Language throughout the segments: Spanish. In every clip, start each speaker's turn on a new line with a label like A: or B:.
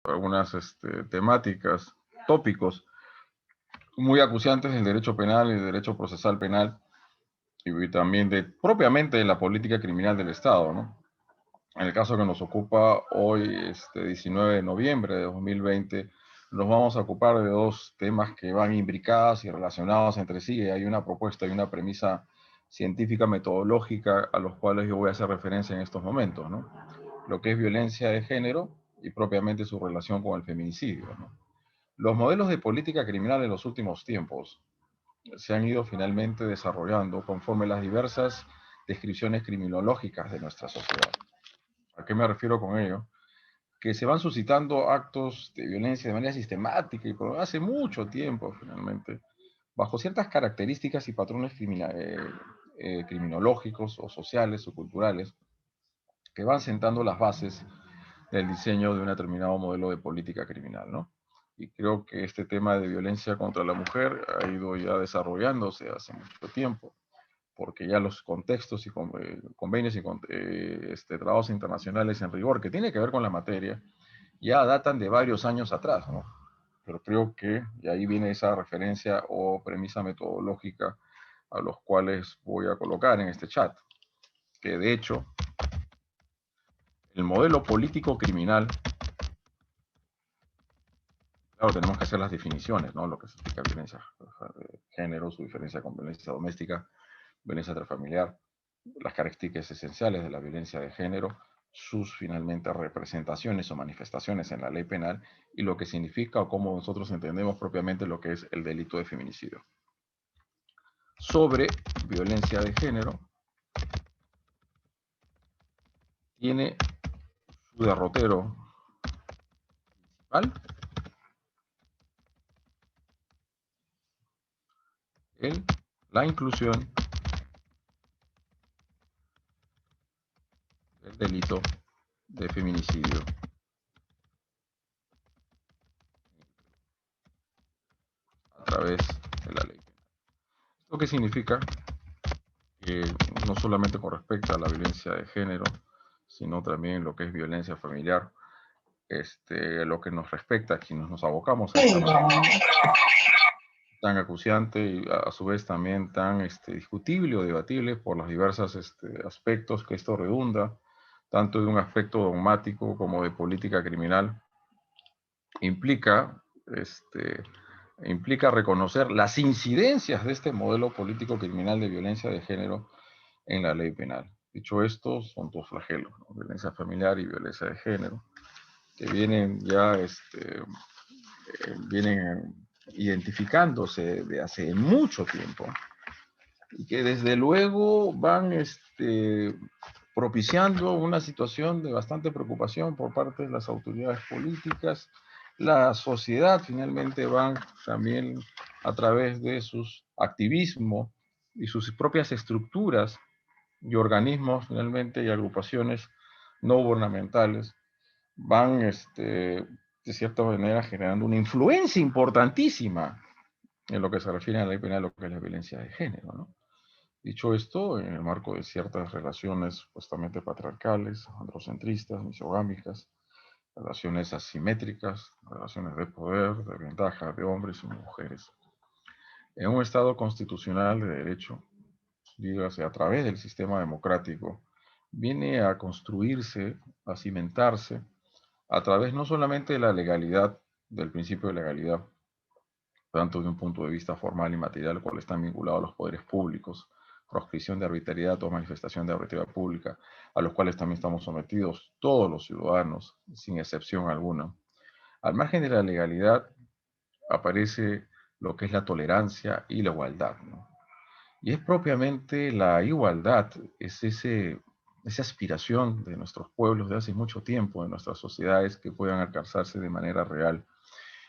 A: algunas temáticas, tópicos muy acuciantes del derecho penal y del derecho procesal penal y también propiamente de la política criminal del Estado, ¿no? En el caso que nos ocupa hoy, 19 de noviembre de 2020, nos vamos a ocupar de dos temas que van imbricados y relacionados entre sí. Hay una propuesta y una premisa científica metodológica a los cuales yo voy a hacer referencia en estos momentos, ¿no? Lo que es violencia de género y propiamente su relación con el feminicidio, ¿no? Los modelos de política criminal en los últimos tiempos se han ido finalmente desarrollando conforme las diversas descripciones criminológicas de nuestra sociedad. ¿A qué me refiero con ello? Que se van suscitando actos de violencia de manera sistemática y por hace mucho tiempo, finalmente, bajo ciertas características y patrones criminológicos o sociales o culturales que van sentando las bases del diseño de un determinado modelo de política criminal, ¿no? Y creo que este tema de violencia contra la mujer ha ido ya desarrollándose hace mucho tiempo, porque ya los contextos y convenios y tratados internacionales en rigor que tiene que ver con la materia ya datan de varios años atrás, ¿no? Pero creo que, y ahí viene esa referencia o premisa metodológica a los cuales voy a colocar en este chat, que de hecho el modelo político criminal, claro, tenemos que hacer las definiciones, ¿no? Lo que significa violencia de género, su diferencia con violencia doméstica, violencia intrafamiliar, las características esenciales de la violencia de género, sus finalmente representaciones o manifestaciones en la ley penal y lo que significa o cómo nosotros entendemos propiamente lo que es el delito de feminicidio. Sobre violencia de género, tiene su derrotero principal en la inclusión del delito de feminicidio a través de la ley penal. ¿Esto qué significa? Que no solamente con respecto a la violencia de género, sino también lo que es violencia familiar, lo que nos respecta a quienes nos abocamos a esta materia tan acuciante y a su vez también tan discutible o debatible por los diversos aspectos que esto redunda, tanto de un aspecto dogmático como de política criminal, implica, implica reconocer las incidencias de este modelo político criminal de violencia de género en la ley penal. Dicho esto, son dos flagelos, ¿no? Violencia familiar y violencia de género, que vienen ya vienen identificándose de hace mucho tiempo y que desde luego van propiciando una situación de bastante preocupación por parte de las autoridades políticas. La sociedad finalmente van también a través de sus activismos y sus propias estructuras y organismos finalmente y agrupaciones no gubernamentales van de cierta manera generando una influencia importantísima en lo que se refiere a la ley penal, lo que es la violencia de género, ¿no? Dicho esto, en el marco de ciertas relaciones supuestamente patriarcales, androcentristas, misogámicas, relaciones asimétricas, relaciones de poder, de ventaja de hombres y mujeres. En un Estado constitucional de derecho, dígase a través del sistema democrático, viene a construirse, a cimentarse, a través no solamente de la legalidad, del principio de legalidad, tanto de un punto de vista formal y material, cual están vinculados a los poderes públicos, proscripción de arbitrariedad o manifestación de arbitrariedad pública, a los cuales también estamos sometidos todos los ciudadanos, sin excepción alguna. Al margen de la legalidad aparece lo que es la tolerancia y la igualdad, ¿no? Y es propiamente la igualdad, es esa aspiración de nuestros pueblos de hace mucho tiempo, de nuestras sociedades, que puedan alcanzarse de manera real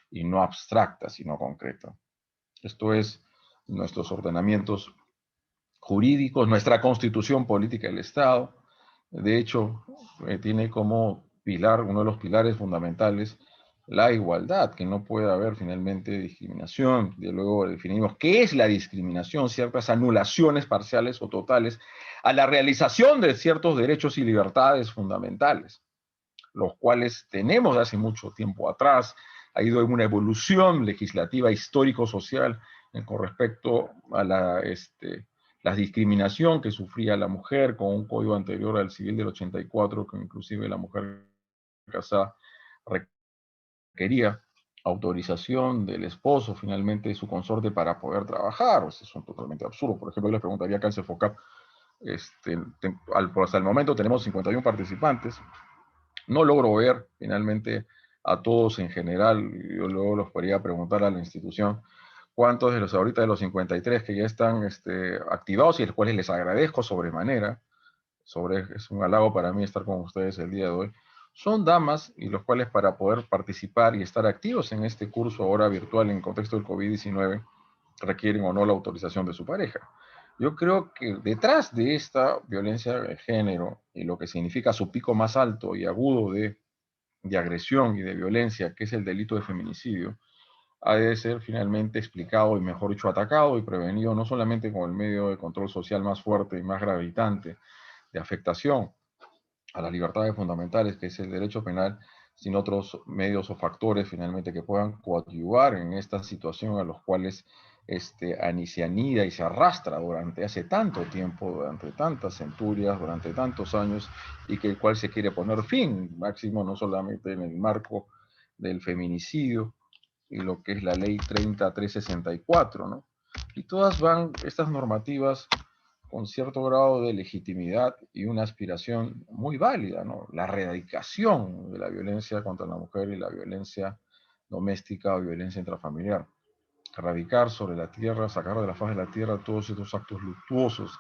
A: y no abstracta, sino concreta. Esto es, nuestros ordenamientos jurídicos, nuestra constitución política del Estado, de hecho, tiene como pilar, uno de los pilares fundamentales, la igualdad, que no puede haber finalmente discriminación. De luego definimos qué es la discriminación, ciertas anulaciones parciales o totales a la realización de ciertos derechos y libertades fundamentales. los cuales tenemos de hace mucho tiempo atrás. Ha ido en una evolución legislativa histórico-social con respecto a la discriminación que sufría la mujer con un código anterior al civil del 84, que inclusive la mujer casada requería autorización del esposo, finalmente de su consorte, para poder trabajar. O sea, eso es totalmente absurdo. Por ejemplo, yo les preguntaría acá en CEFOCAP, hasta el momento tenemos 51 participantes. No logro ver finalmente a todos en general. Yo luego los podría preguntar a la institución cuántos de los ahorita de los 53 que ya están activados, y a los cuales les agradezco sobremanera. Es un halago para mí estar con ustedes el día de hoy. Son damas, y los cuales, para poder participar y estar activos en este curso ahora virtual en contexto del COVID-19, requieren o no la autorización de su pareja. Yo creo que detrás de esta violencia de género y lo que significa su pico más alto y agudo de agresión y de violencia, que es el delito de feminicidio, ha de ser finalmente explicado y, mejor dicho, atacado y prevenido, no solamente con el medio de control social más fuerte y más gravitante de afectación a las libertades fundamentales, que es el derecho penal, sino otros medios o factores finalmente que puedan coadyuvar en esta situación, a los cuales se anida y se arrastra durante hace tanto tiempo, durante tantas centurias, durante tantos años, y que el cual se quiere poner fin, máximo no solamente en el marco del feminicidio y lo que es la ley 30364, ¿no? Y todas van, estas normativas, con cierto grado de legitimidad y una aspiración muy válida, ¿no? La erradicación de la violencia contra la mujer y la violencia doméstica o violencia intrafamiliar. Erradicar sobre la tierra, sacar de la faz de la tierra todos estos actos luctuosos,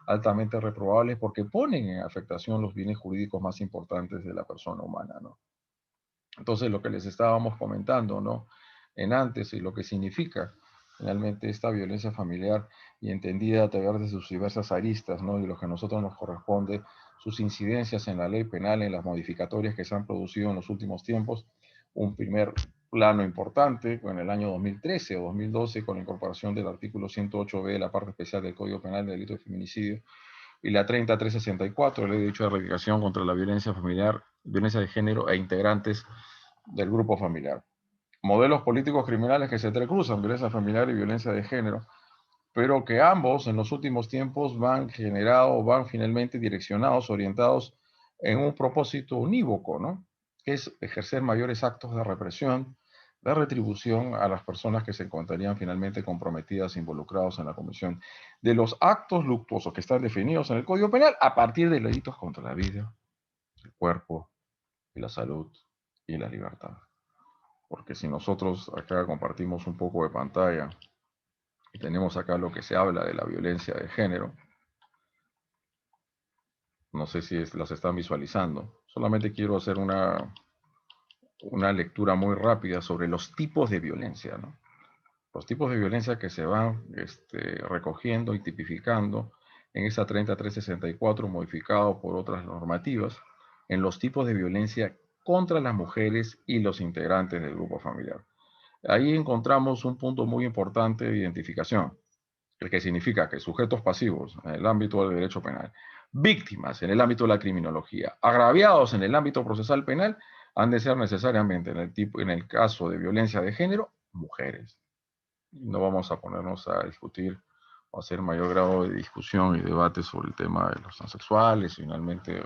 A: altamente reprobables, porque ponen en afectación los bienes jurídicos más importantes de la persona humana, ¿no? Entonces, lo que les estábamos comentando, ¿no?, en antes, y lo que significa finalmente esta violencia familiar, y entendida a través de sus diversas aristas, ¿no?, y lo que a nosotros nos corresponde, sus incidencias en la ley penal, en las modificatorias que se han producido en los últimos tiempos. Un primer plano importante en el año 2013 o 2012, con la incorporación del artículo 108b de la parte especial del Código Penal del delito de feminicidio, y la 30364, ley de derecho de erradicación contra la violencia familiar, violencia de género e integrantes del grupo familiar. Modelos políticos criminales que se entrecruzan, violencia familiar y violencia de género, pero que ambos en los últimos tiempos van finalmente direccionados, orientados en un propósito unívoco, ¿no?, que es ejercer mayores actos de represión, de retribución a las personas que se encontrarían finalmente comprometidas, involucrados en la comisión de los actos luctuosos que están definidos en el Código Penal, a partir de delitos contra la vida, el cuerpo y la salud y la libertad. Porque si nosotros acá compartimos un poco de pantalla y tenemos acá lo que se habla de la violencia de género, no sé si las están visualizando, solamente quiero hacer una lectura muy rápida sobre los tipos de violencia, ¿no? Los tipos de violencia que se van recogiendo y tipificando en esa 30364, modificado por otras normativas, en los tipos de violencia contra las mujeres y los integrantes del grupo familiar. Ahí encontramos un punto muy importante de identificación, el que significa que sujetos pasivos en el ámbito del derecho penal, víctimas en el ámbito de la criminología, agraviados en el ámbito procesal penal, han de ser necesariamente, en el caso de violencia de género, mujeres. No vamos a ponernos a discutir o hacer mayor grado de discusión y debate sobre el tema de los transexuales. Finalmente,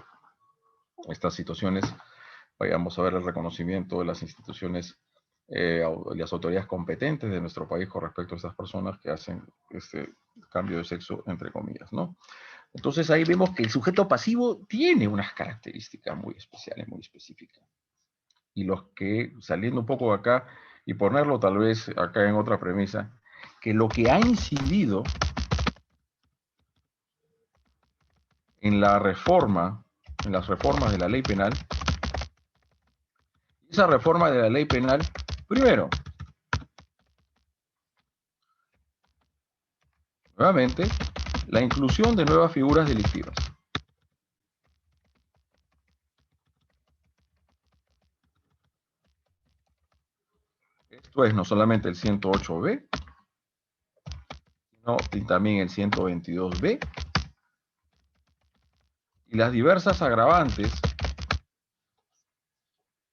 A: estas situaciones, vayamos a ver el reconocimiento de las instituciones, las autoridades competentes de nuestro país con respecto a estas personas que hacen este cambio de sexo, entre comillas, ¿no? Entonces ahí vemos que el sujeto pasivo tiene unas características muy especiales, muy específicas. Y los que, saliendo un poco de acá y ponerlo tal vez acá en otra premisa, que lo que ha incidido en la reforma, en las reformas de la ley penal, esa reforma de la ley penal, primero, nuevamente, la inclusión de nuevas figuras delictivas. Esto es no solamente el 108B, sino también el 122B, y las diversas agravantes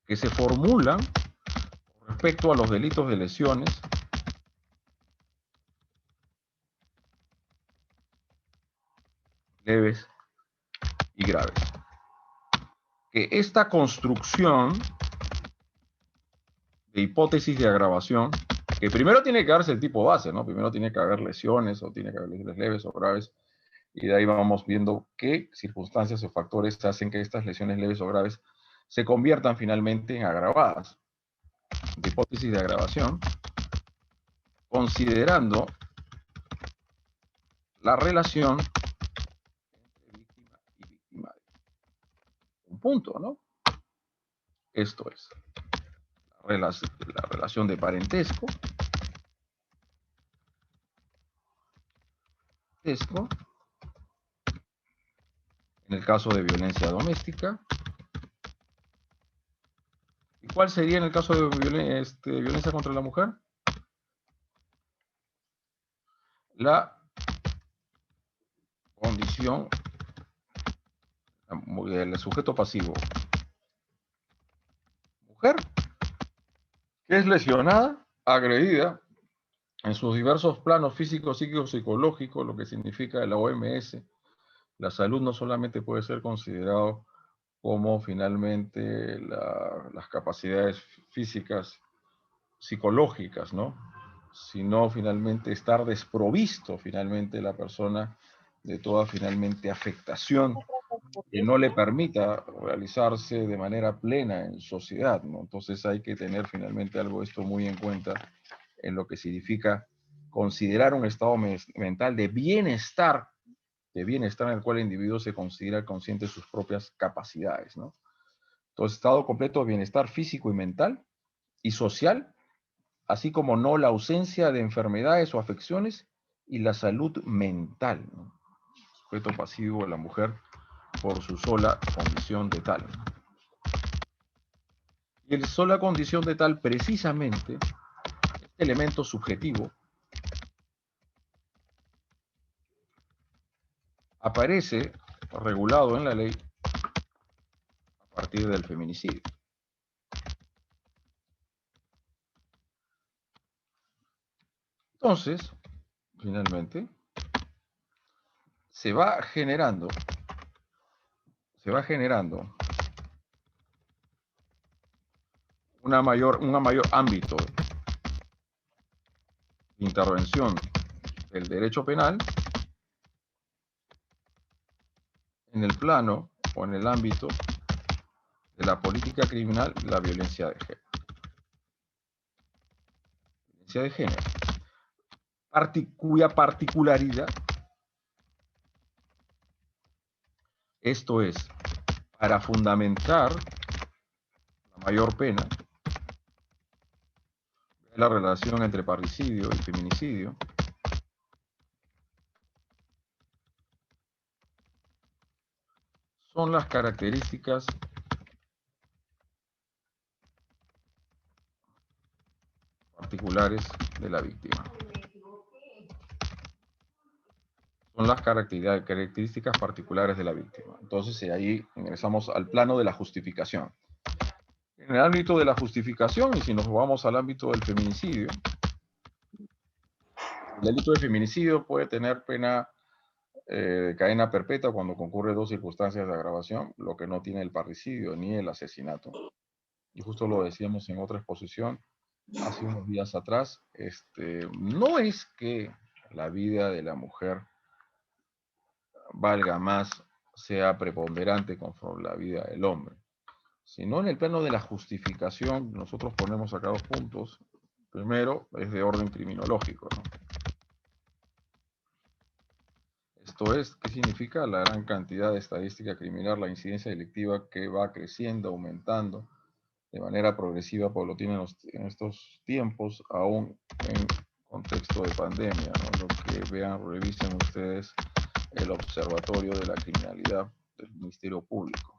A: que se formulan respecto a los delitos de lesiones leves y graves. Que esta construcción de hipótesis de agravación, que primero tiene que darse el tipo base, ¿no? Primero tiene que haber lesiones, o tiene que haber lesiones leves o graves, y de ahí vamos viendo qué circunstancias o factores hacen que estas lesiones leves o graves se conviertan finalmente en agravadas. De hipótesis de agravación, considerando la relación entre víctima y victimario. Un punto, ¿no? Esto es la relación de parentesco, en el caso de violencia doméstica. ¿Y cuál sería en el caso de violencia contra la mujer? La condición del sujeto pasivo. Mujer que es lesionada, agredida, en sus diversos planos físicos, psíquicos, psicológicos, lo que significa la OMS. La salud no solamente puede ser considerado como finalmente las capacidades físicas, psicológicas, ¿no? Sino finalmente estar desprovisto finalmente la persona de toda finalmente afectación que no le permita realizarse de manera plena en sociedad, ¿no? Entonces hay que tener finalmente algo esto muy en cuenta en lo que significa considerar un estado mental de bienestar en el cual el individuo se considera consciente de sus propias capacidades, ¿no? Entonces, estado completo de bienestar físico y mental y social, así como no la ausencia de enfermedades o afecciones y la salud mental, ¿no? Sujeto pasivo de la mujer por su sola condición de tal. Y el sola condición de tal, precisamente, este elemento subjetivo, aparece regulado en la ley a partir del feminicidio. Entonces, finalmente, se va generando un mayor ámbito de intervención del derecho penal en el plano o en el ámbito de la política criminal de la violencia de género. Violencia de género, cuya particularidad, esto es, para fundamentar la mayor pena, la relación entre parricidio y feminicidio, son las características particulares de la víctima. Son las características particulares de la víctima. Entonces, ahí ingresamos al plano de la justificación. En el ámbito de la justificación, y si nos vamos al ámbito del feminicidio, el delito de feminicidio puede tener pena de cadena perpetua cuando concurre dos circunstancias de agravación, lo que no tiene el parricidio ni el asesinato. Y justo lo decíamos en otra exposición hace unos días atrás, no es que la vida de la mujer valga más, sea preponderante conforme la vida del hombre, sino en el plano de la justificación. Nosotros ponemos acá dos puntos. Primero, es de orden criminológico, ¿no? Esto es, ¿qué significa? La gran cantidad de estadística criminal, la incidencia delictiva que va creciendo, aumentando de manera progresiva, paulatina en estos tiempos, aún en contexto de pandemia, ¿no? Lo que vean, revisen ustedes el Observatorio de la Criminalidad del Ministerio Público,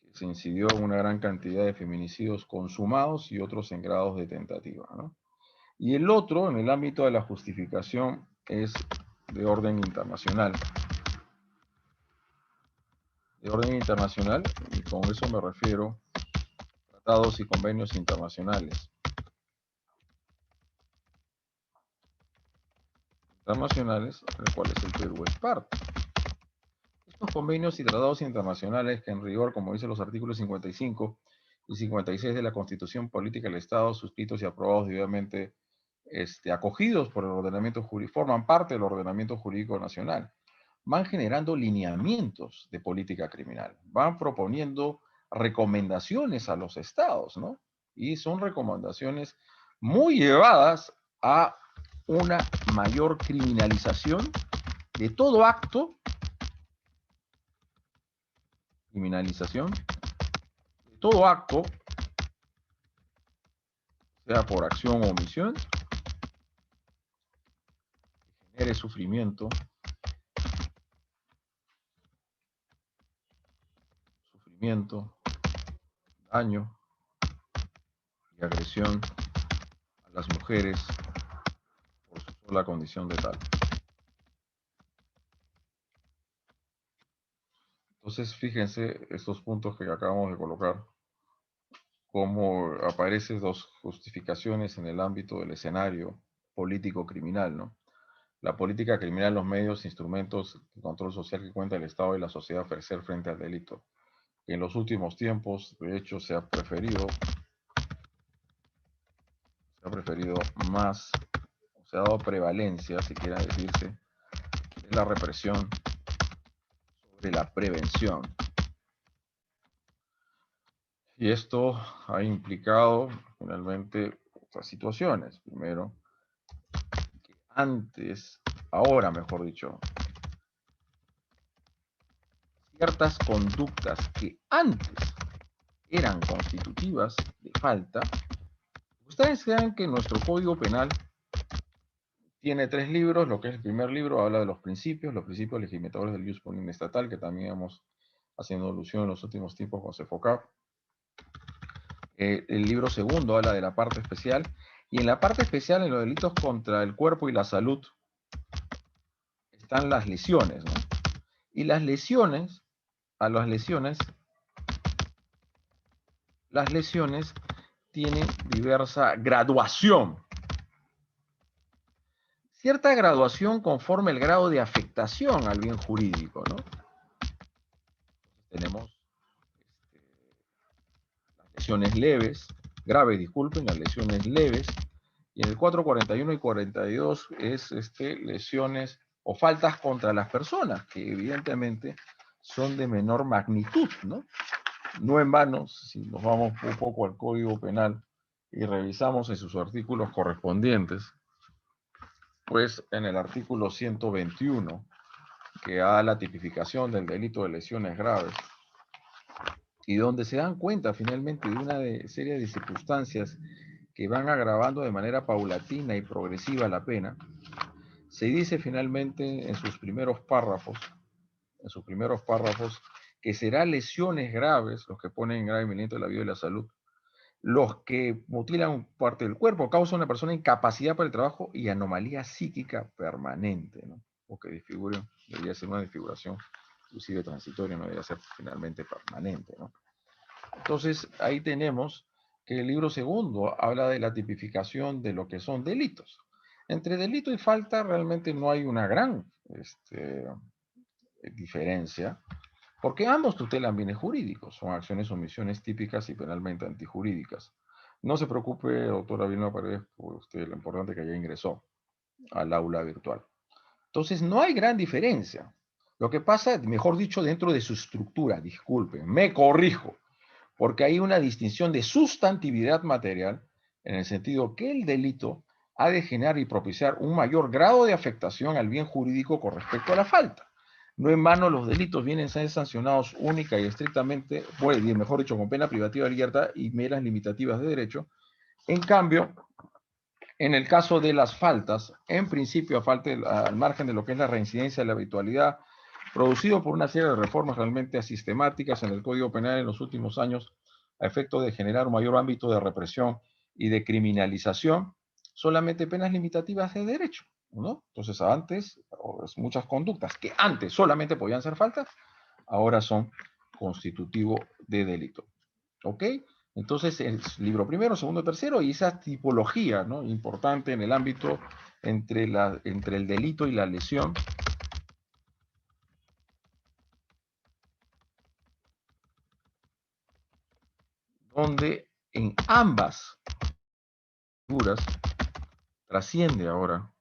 A: que se incidió en una gran cantidad de feminicidios consumados y otros en grados de tentativa, ¿no? Y el otro, en el ámbito de la justificación, es de orden internacional. de orden internacional, y con eso me refiero a tratados y convenios internacionales. Del cuales el Perú es parte. Estos convenios y tratados internacionales que en rigor, como dicen los artículos 55 y 56 de la Constitución Política del Estado, suscritos y aprobados debidamente acogidos por el ordenamiento jurídico, forman parte del ordenamiento jurídico nacional, van generando lineamientos de política criminal, van proponiendo recomendaciones a los estados, ¿no? Y son recomendaciones muy llevadas a una mayor criminalización de todo acto, de todo acto, sea por acción o omisión, que genere sufrimiento, daño y agresión a las mujeres por su sola condición de tal. Entonces, fíjense estos puntos que acabamos de colocar, cómo aparecen dos justificaciones en el ámbito del escenario político criminal, ¿no? La política criminal, los medios, instrumentos de control social que cuenta el Estado y la sociedad a ofrecer frente al delito. En los últimos tiempos, de hecho, se ha preferido más, se ha dado prevalencia, si quiera decirse, de la represión sobre la prevención. Y esto ha implicado finalmente otras situaciones. Primero, que ahora mejor dicho, ciertas conductas que antes eran constitutivas de falta. Ustedes saben que nuestro Código Penal tiene 3 libros. Lo que es el primer libro habla de los principios legisladores del ius ponem estatal, que también hemos haciendo alusión en los últimos tiempos con CEFOCAP. El libro segundo habla de la parte especial, y en la parte especial, en los delitos contra el cuerpo y la salud, están las lesiones, ¿no? Y las lesiones tienen diversa graduación. Cierta graduación conforme el grado de afectación al bien jurídico, ¿no? Tenemos las lesiones leves, graves, disculpen, las lesiones leves, y en el 441 y 42 es lesiones o faltas contra las personas, que evidentemente son de menor magnitud, ¿no? No en vano, si nos vamos un poco al Código Penal y revisamos en sus artículos correspondientes, pues en el artículo 121, que da la tipificación del delito de lesiones graves, y donde se dan cuenta finalmente de una serie de circunstancias que van agravando de manera paulatina y progresiva la pena, se dice finalmente en sus primeros párrafos, que será lesiones graves, los que ponen en grave peligro la vida y la salud, los que mutilan parte del cuerpo, causan a una persona incapacidad para el trabajo y anomalía psíquica permanente, ¿no? O que desfiguren, debería ser una desfiguración inclusive transitoria, no debería ser finalmente permanente, ¿no? Entonces, ahí tenemos que el libro segundo habla de la tipificación de lo que son delitos. Entre delito y falta realmente no hay una gran diferencia, porque ambos tutelan bienes jurídicos, son acciones o omisiones típicas y penalmente antijurídicas. No se preocupe, doctora Vilma Paredes, por usted, lo importante que ya ingresó al aula virtual. Entonces, no hay gran diferencia. Lo que pasa, mejor dicho, dentro de su estructura, disculpen, me corrijo, porque hay una distinción de sustantividad material, en el sentido que el delito ha de generar y propiciar un mayor grado de afectación al bien jurídico con respecto a la falta. No en vano los delitos vienen a ser sancionados única y estrictamente, bueno, mejor dicho, con pena privativa de libertad y meras limitativas de derecho. En cambio, en el caso de las faltas, en principio, al margen de lo que es la reincidencia de la habitualidad, producido por una serie de reformas realmente asistemáticas en el Código Penal en los últimos años, a efecto de generar un mayor ámbito de represión y de criminalización, solamente penas limitativas de derecho, ¿no? Entonces, antes, muchas conductas que antes solamente podían ser faltas, ahora son constitutivo de delito. ¿Ok? Entonces, el libro primero, segundo, tercero, y esa tipología, ¿no? Importante en el ámbito entre el delito y la lesión, donde en ambas figuras trasciende ahora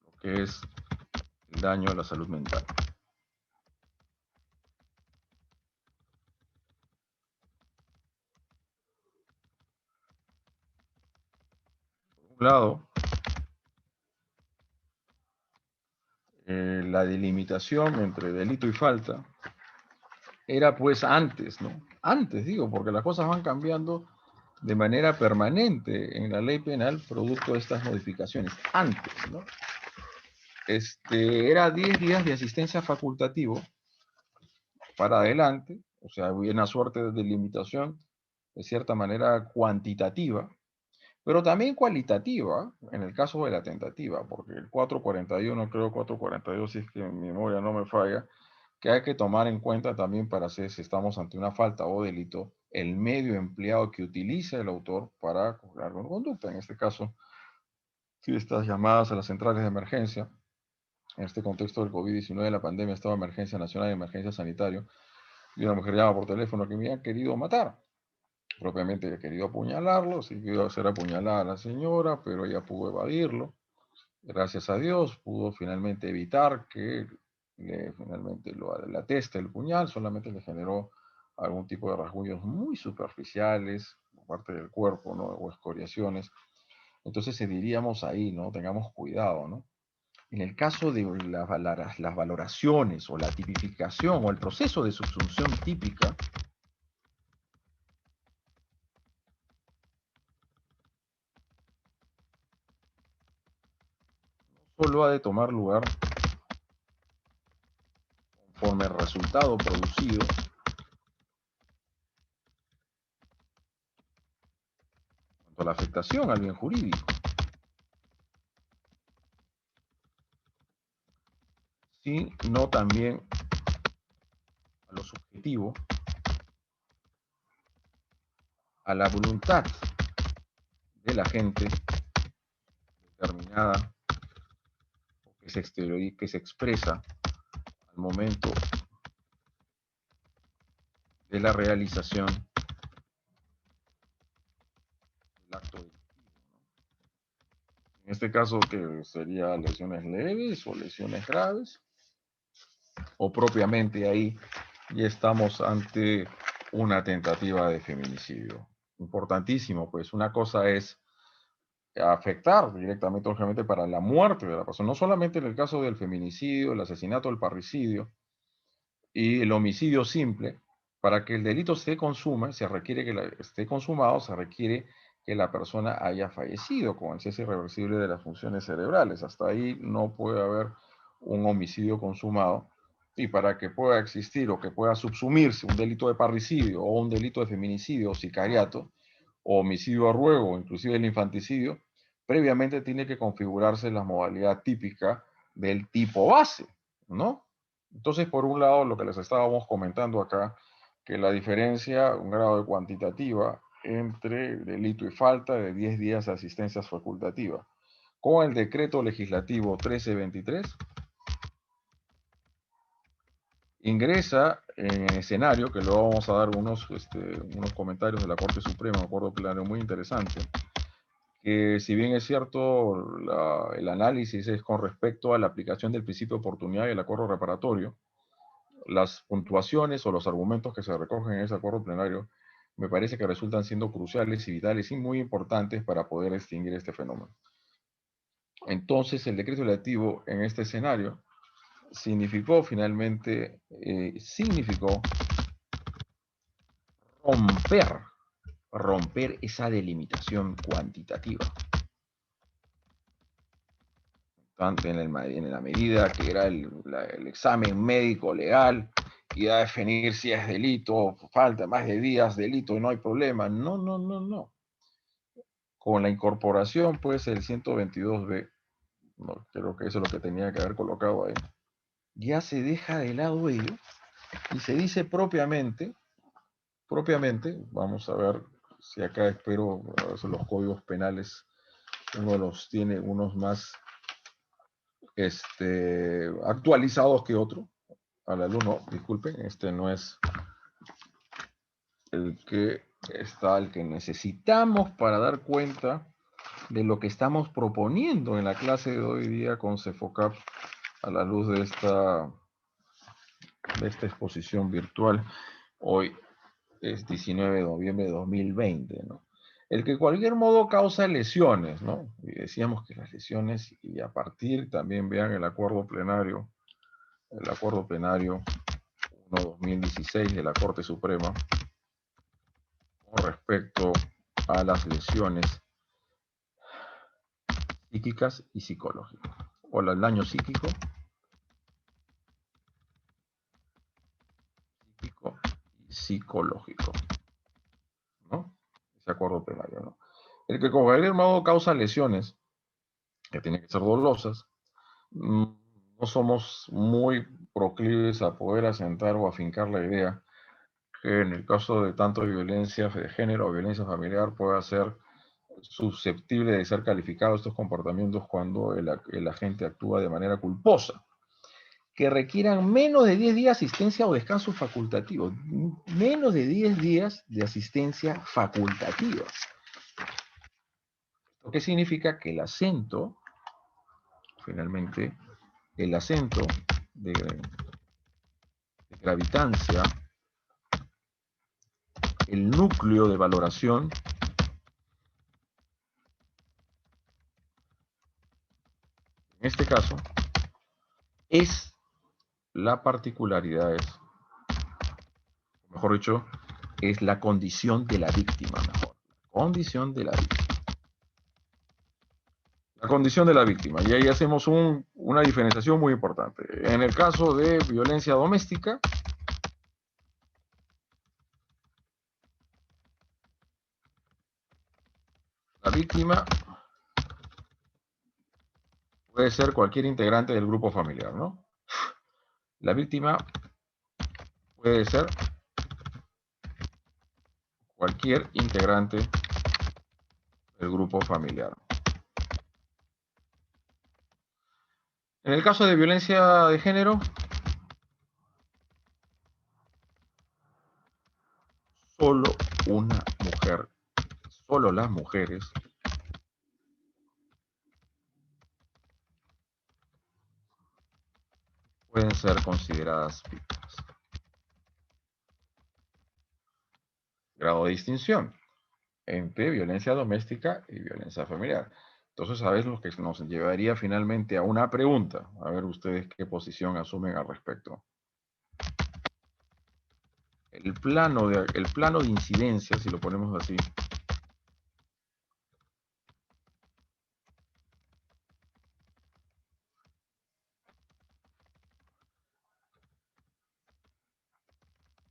A: lo que es el daño a la salud mental. Por un lado, la delimitación entre delito y falta era pues antes, ¿no? Antes, digo, porque las cosas van cambiando de manera permanente en la ley penal producto de estas modificaciones. Antes, ¿no? Era 10 días de asistencia facultativo para adelante, o sea, había una suerte de delimitación de cierta manera cuantitativa, pero también cualitativa, en el caso de la tentativa, porque el 441, creo 442, si es que mi memoria no me falla, que hay que tomar en cuenta también para saber si estamos ante una falta o delito, el medio empleado que utiliza el autor para cobrar una conducta. En este caso, si estas llamadas a las centrales de emergencia, en este contexto del COVID-19, la pandemia, estado de emergencia nacional y emergencia sanitaria, y una mujer llama por teléfono que me ha querido matar. Propiamente he querido apuñalarlo, sí que iba a hacer apuñalar a la señora, pero ella pudo evadirlo. Gracias a Dios pudo finalmente evitar que finalmente le ateste el puñal, solamente le generó algún tipo de rasguños muy superficiales por parte del cuerpo, ¿no? O escoriaciones. Entonces diríamos ahí, ¿no? Tengamos cuidado, ¿no? En el caso de las valoraciones o la tipificación o el proceso de subsunción típica, solo ha de tomar lugar conforme el resultado producido cuanto a la afectación al bien jurídico, sino también a lo subjetivo, a la voluntad de la gente determinada que se expresa al momento de la realización del acto delictivo. En este caso, que sería lesiones leves o lesiones graves, o propiamente ahí ya estamos ante una tentativa de feminicidio. Importantísimo, pues una cosa es afectar directamente, lógicamente, para la muerte de la persona, no solamente en el caso del feminicidio, el asesinato, el parricidio y el homicidio simple. Para que el delito se consuma, se requiere que esté consumado, se requiere que la persona haya fallecido con el cese irreversible de las funciones cerebrales. Hasta ahí no puede haber un homicidio consumado. Y para que pueda existir o que pueda subsumirse un delito de parricidio o un delito de feminicidio o sicariato, o homicidio a ruego, inclusive el infanticidio, previamente tiene que configurarse la modalidad típica del tipo base, ¿no? Entonces, por un lado, lo que les estábamos comentando acá, que la diferencia, un grado de cuantitativa entre delito y falta de 10 días de asistencia facultativa. Con el decreto legislativo 1323, ingresa en el escenario, que luego vamos a dar unos comentarios de la Corte Suprema, un acuerdo plenario muy interesante, que si bien es cierto, el análisis es con respecto a la aplicación del principio de oportunidad y el acuerdo reparatorio, las puntuaciones o los argumentos que se recogen en ese acuerdo plenario me parece que resultan siendo cruciales y vitales y muy importantes para poder extinguir este fenómeno. Entonces, el decreto legislativo en este escenario significó finalmente, romper, romper esa delimitación cuantitativa. Tanto en la medida que era el examen médico legal, y a definir si es delito, falta más de días, delito, y no hay problema. No, no, no, no. Con la incorporación, pues, el 122B, no, creo que eso es lo que tenía que haber colocado ahí, ya se deja de lado ello y se dice propiamente, vamos a ver si acá espero, a ver si los códigos penales, uno los tiene unos más actualizados que otro. Al alumno, disculpen, este no es el que está, el que necesitamos para dar cuenta de lo que estamos proponiendo en la clase de hoy día con CEFOCAP a la luz de esta exposición virtual. Hoy es 19 de noviembre de 2020, ¿no? El que de cualquier modo causa lesiones, ¿no? Y decíamos que las lesiones, y a partir también vean el acuerdo plenario 1-2016 de la Corte Suprema con respecto a las lesiones psíquicas y psicológicas, o el daño psíquico y psicológico, ¿no? Ese acuerdo plenario, ¿no? El que con cualquier modo causa lesiones, que tienen que ser dolosas, no somos muy proclives a poder asentar o afincar la idea que en el caso de tanto violencia de género o violencia familiar pueda ser susceptible de ser calificado estos comportamientos cuando el agente actúa de manera culposa, que requieran menos de 10 días de asistencia o descanso facultativo. Menos de 10 días de asistencia facultativa. Lo que significa que el acento, finalmente, el acento de gravitancia, el núcleo de valoración, en este caso, es la particularidad, mejor dicho, es la condición de la víctima, mejor. Condición de la víctima. La condición de la víctima. Y ahí hacemos una diferenciación muy importante. En el caso de violencia doméstica, la víctima puede ser cualquier integrante del grupo familiar, ¿no? La víctima puede ser cualquier integrante del grupo familiar. En el caso de violencia de género, solo una mujer, solo las mujeres pueden ser consideradas víctimas. Grado de distinción entre violencia doméstica y violencia familiar. Entonces, ¿sabes lo que nos llevaría finalmente a una pregunta? A ver ustedes qué posición asumen al respecto. El plano de incidencia, si lo ponemos así,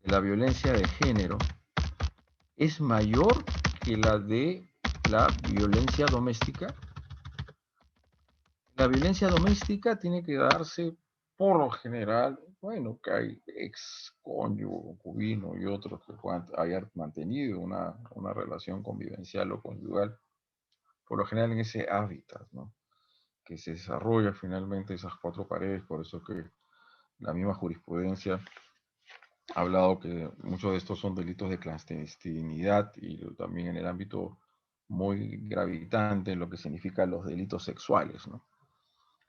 A: de la violencia de género es mayor que la de la violencia doméstica. La violencia doméstica tiene que darse por lo general, bueno, que hay ex cónyuge, concubino y otros que hayan mantenido una relación convivencial o conyugal, por lo general en ese hábitat, ¿no? Que se desarrolla finalmente esas cuatro paredes, por eso que la misma jurisprudencia ha hablado que muchos de estos son delitos de clandestinidad y también en el ámbito muy gravitante en lo que significa los delitos sexuales, ¿no?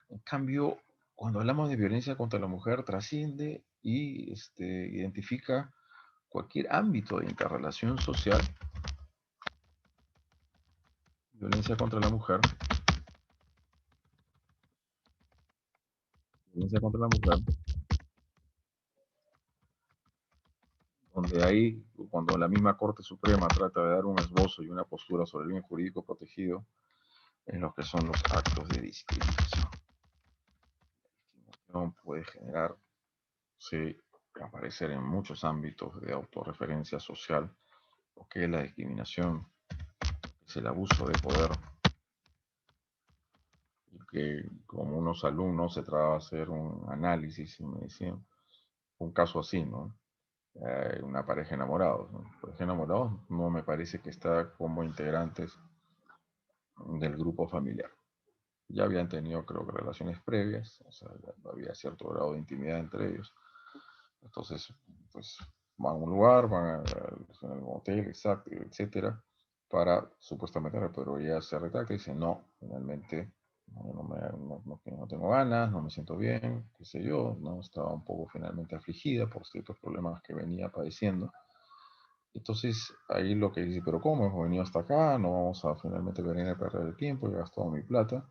A: En cambio, cuando hablamos de violencia contra la mujer, trasciende y identifica cualquier ámbito de interrelación social. Violencia contra la mujer. Violencia contra la mujer. Donde ahí, cuando la misma Corte Suprema trata de dar un esbozo y una postura sobre el bien jurídico protegido, en lo que son los actos de discriminación. La discriminación puede generar, sí, aparecer en muchos ámbitos de autorreferencia social, porque la discriminación es el abuso de poder, y que como unos alumnos se trataba de hacer un análisis y me decían, un caso así, ¿no? Una pareja enamorados, ¿no? Pareja enamorados no me parece que está como integrantes del grupo familiar. Ya habían tenido, creo que, relaciones previas, o sea, ya había cierto grado de intimidad entre ellos. Entonces, pues van a un lugar, van al hotel, exacto, etcétera, para supuestamente, pero ella se retracta y dice, no, finalmente no tengo ganas, no me siento bien, qué sé yo, no estaba un poco finalmente afligida por ciertos problemas que venía padeciendo. Entonces, ahí lo que dice, pero ¿cómo? Hemos venido hasta acá, no vamos a finalmente venir a perder el tiempo, he gastado mi plata.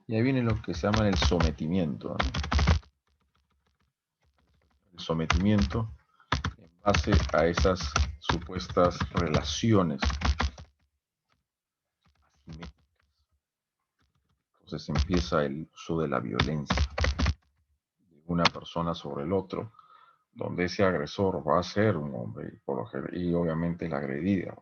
A: Y ahí viene lo que se llama el sometimiento, ¿no? El sometimiento en base a esas supuestas relaciones asimétricas. Entonces empieza el uso de la violencia de una persona sobre el otro, donde ese agresor va a ser un hombre y obviamente la agredida.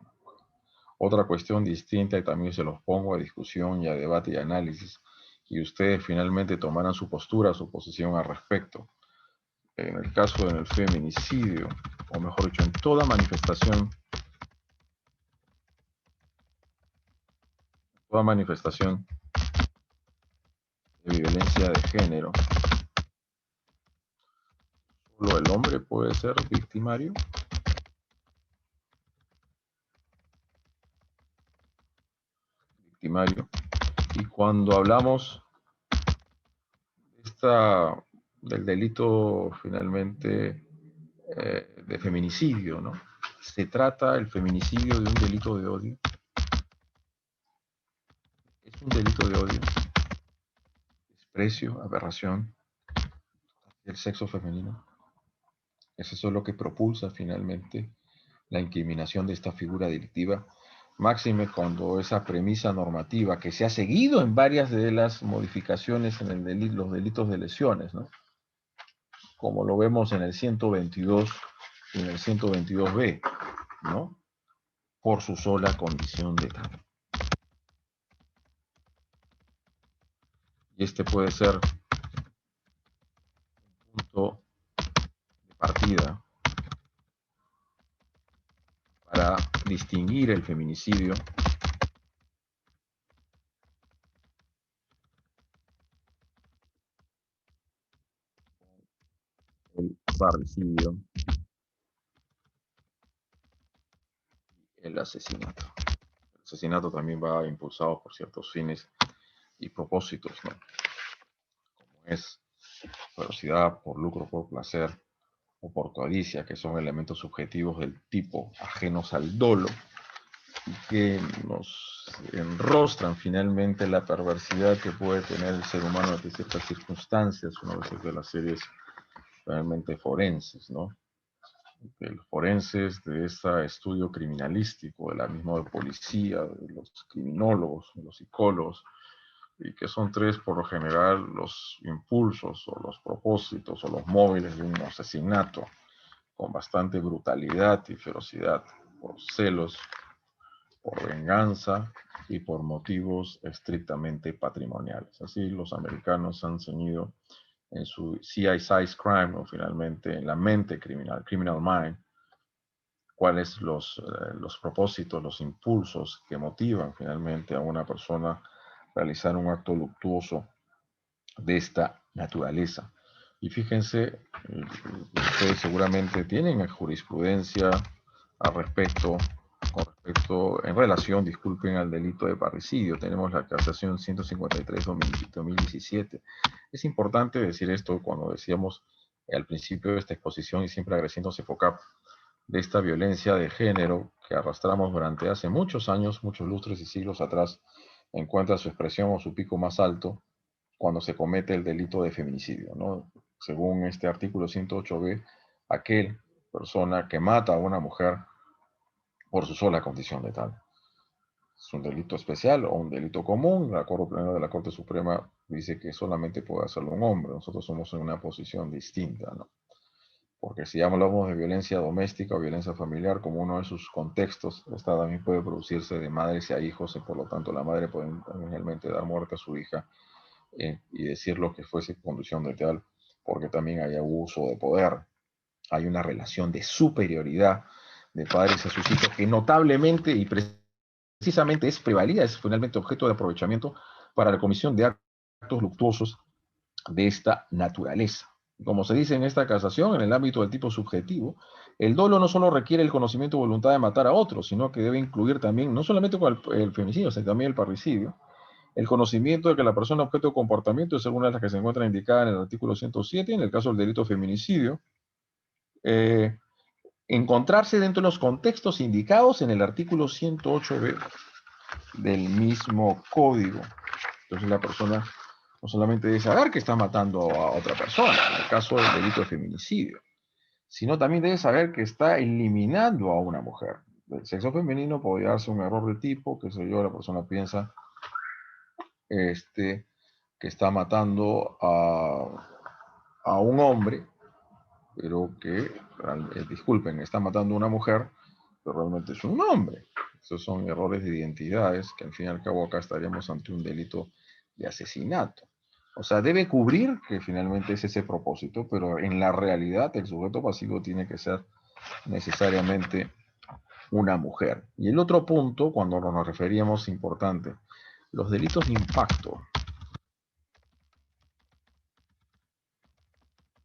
A: Otra cuestión distinta, y también se los pongo a discusión y a debate y análisis, y ustedes finalmente tomarán su postura, su posición al respecto. En el caso del feminicidio, o mejor dicho, en toda manifestación de violencia de género, solo el hombre puede ser victimario. Victimario. Y cuando hablamos esta, del delito finalmente de feminicidio, ¿no? Se trata el feminicidio de un delito de odio. Es un delito de odio, desprecio, aberración del sexo femenino. Es eso lo que propulsa finalmente la incriminación de esta figura delictiva, máxime cuando esa premisa normativa que se ha seguido en varias de las modificaciones en los delitos de lesiones, ¿no? Como lo vemos en el 122 y en el 122B, ¿no? Por su sola condición de tal. Y este puede ser un punto de partida para distinguir el feminicidio el parricidio, el asesinato. El asesinato también va impulsado por ciertos fines y propósitos, ¿no? Como es ferocidad, por lucro, por placer o por codicia, que son elementos subjetivos del tipo ajenos al dolo y que nos enrostran finalmente la perversidad que puede tener el ser humano ante ciertas circunstancias, una vez de las series realmente forenses, ¿no? De los forenses, de ese estudio criminalístico, de la misma de policía, de los criminólogos, de los psicólogos, y que son tres por lo general los impulsos o los propósitos o los móviles de un asesinato con bastante brutalidad y ferocidad, por celos, por venganza y por motivos estrictamente patrimoniales. Así los americanos han ceñido en su CI crime, o finalmente en la mente criminal, criminal mind, cuáles los propósitos, los impulsos que motivan finalmente a una persona a realizar un acto luctuoso de esta naturaleza. Y fíjense, ustedes seguramente tienen jurisprudencia al respecto, en relación, disculpen, al delito de parricidio. Tenemos la casación 153-2017. Es importante decir esto cuando decíamos al principio de esta exposición y siempre agradeciéndose FOCAP de esta violencia de género que arrastramos durante hace muchos años, muchos lustres y siglos atrás, encuentra su expresión o su pico más alto cuando se comete el delito de feminicidio, ¿no? Según este artículo 108B, aquel persona que mata a una mujer por su sola condición de tal. Es un delito especial o un delito común. El acuerdo pleno de la Corte Suprema dice que solamente puede hacerlo un hombre. Nosotros somos en una posición distinta, ¿no? Porque si hablamos de violencia doméstica o violencia familiar como uno de sus contextos, esta también puede producirse de madres y a hijos y por lo tanto la madre puede realmente dar muerte a su hija y decir lo que fuese condición de tal, porque también hay abuso de poder, hay una relación de superioridad de padres a sus hijos que notablemente y precisamente es prevalida, es finalmente objeto de aprovechamiento para la comisión de actos luctuosos de esta naturaleza. Como se dice en esta casación, en el ámbito del tipo subjetivo, el dolo no solo requiere el conocimiento y voluntad de matar a otros, sino que debe incluir también, no solamente con el femicidio, sino también el parricidio, el conocimiento de que la persona objeto de comportamiento es alguna de las que se encuentra indicada en el artículo 107, en el caso del delito de feminicidio, eh, encontrarse dentro de los contextos indicados en el artículo 108b del mismo código. Entonces la persona no solamente debe saber que está matando a otra persona, en el caso del delito de feminicidio, sino también debe saber que está eliminando a una mujer. Del sexo femenino podría darse un error de tipo, que sé yo, la persona piensa que está matando a un hombre, pero que, disculpen, está matando a una mujer, pero realmente es un hombre. Esos son errores de identidades que al fin y al cabo acá estaríamos ante un delito de asesinato. O sea, debe cubrir que finalmente es ese propósito, pero en la realidad el sujeto pasivo tiene que ser necesariamente una mujer. Y el otro punto, cuando nos referíamos importante, los delitos de impacto,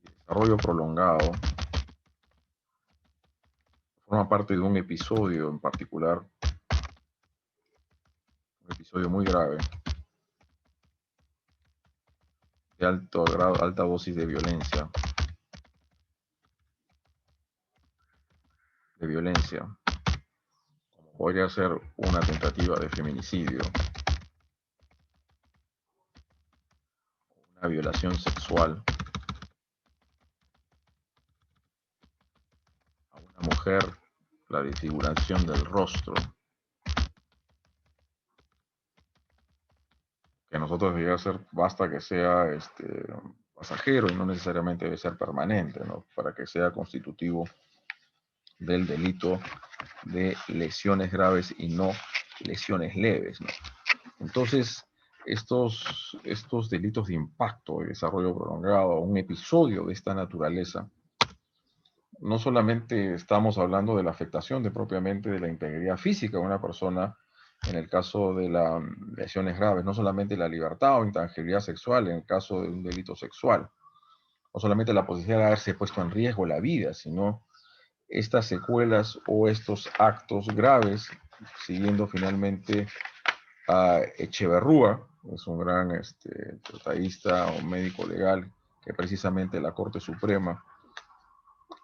A: desarrollo prolongado, forma parte de un episodio en particular, un episodio muy grave, de alto grado, alta dosis de violencia, como podría ser una tentativa de feminicidio, una violación sexual a una mujer, la desfiguración del rostro, que a nosotros debería ser, basta que sea pasajero y no necesariamente debe ser permanente, ¿no? Para que sea constitutivo del delito de lesiones graves y no lesiones leves, ¿no? Entonces, estos delitos de impacto, de desarrollo prolongado, un episodio de esta naturaleza, no solamente estamos hablando de la afectación de propiamente de la integridad física de una persona, en el caso de las lesiones graves, no solamente la libertad o intangibilidad sexual en el caso de un delito sexual, no solamente la posibilidad de haberse puesto en riesgo la vida, sino estas secuelas o estos actos graves, siguiendo finalmente a Echeverrúa, es un gran tratadista o médico legal que precisamente la Corte Suprema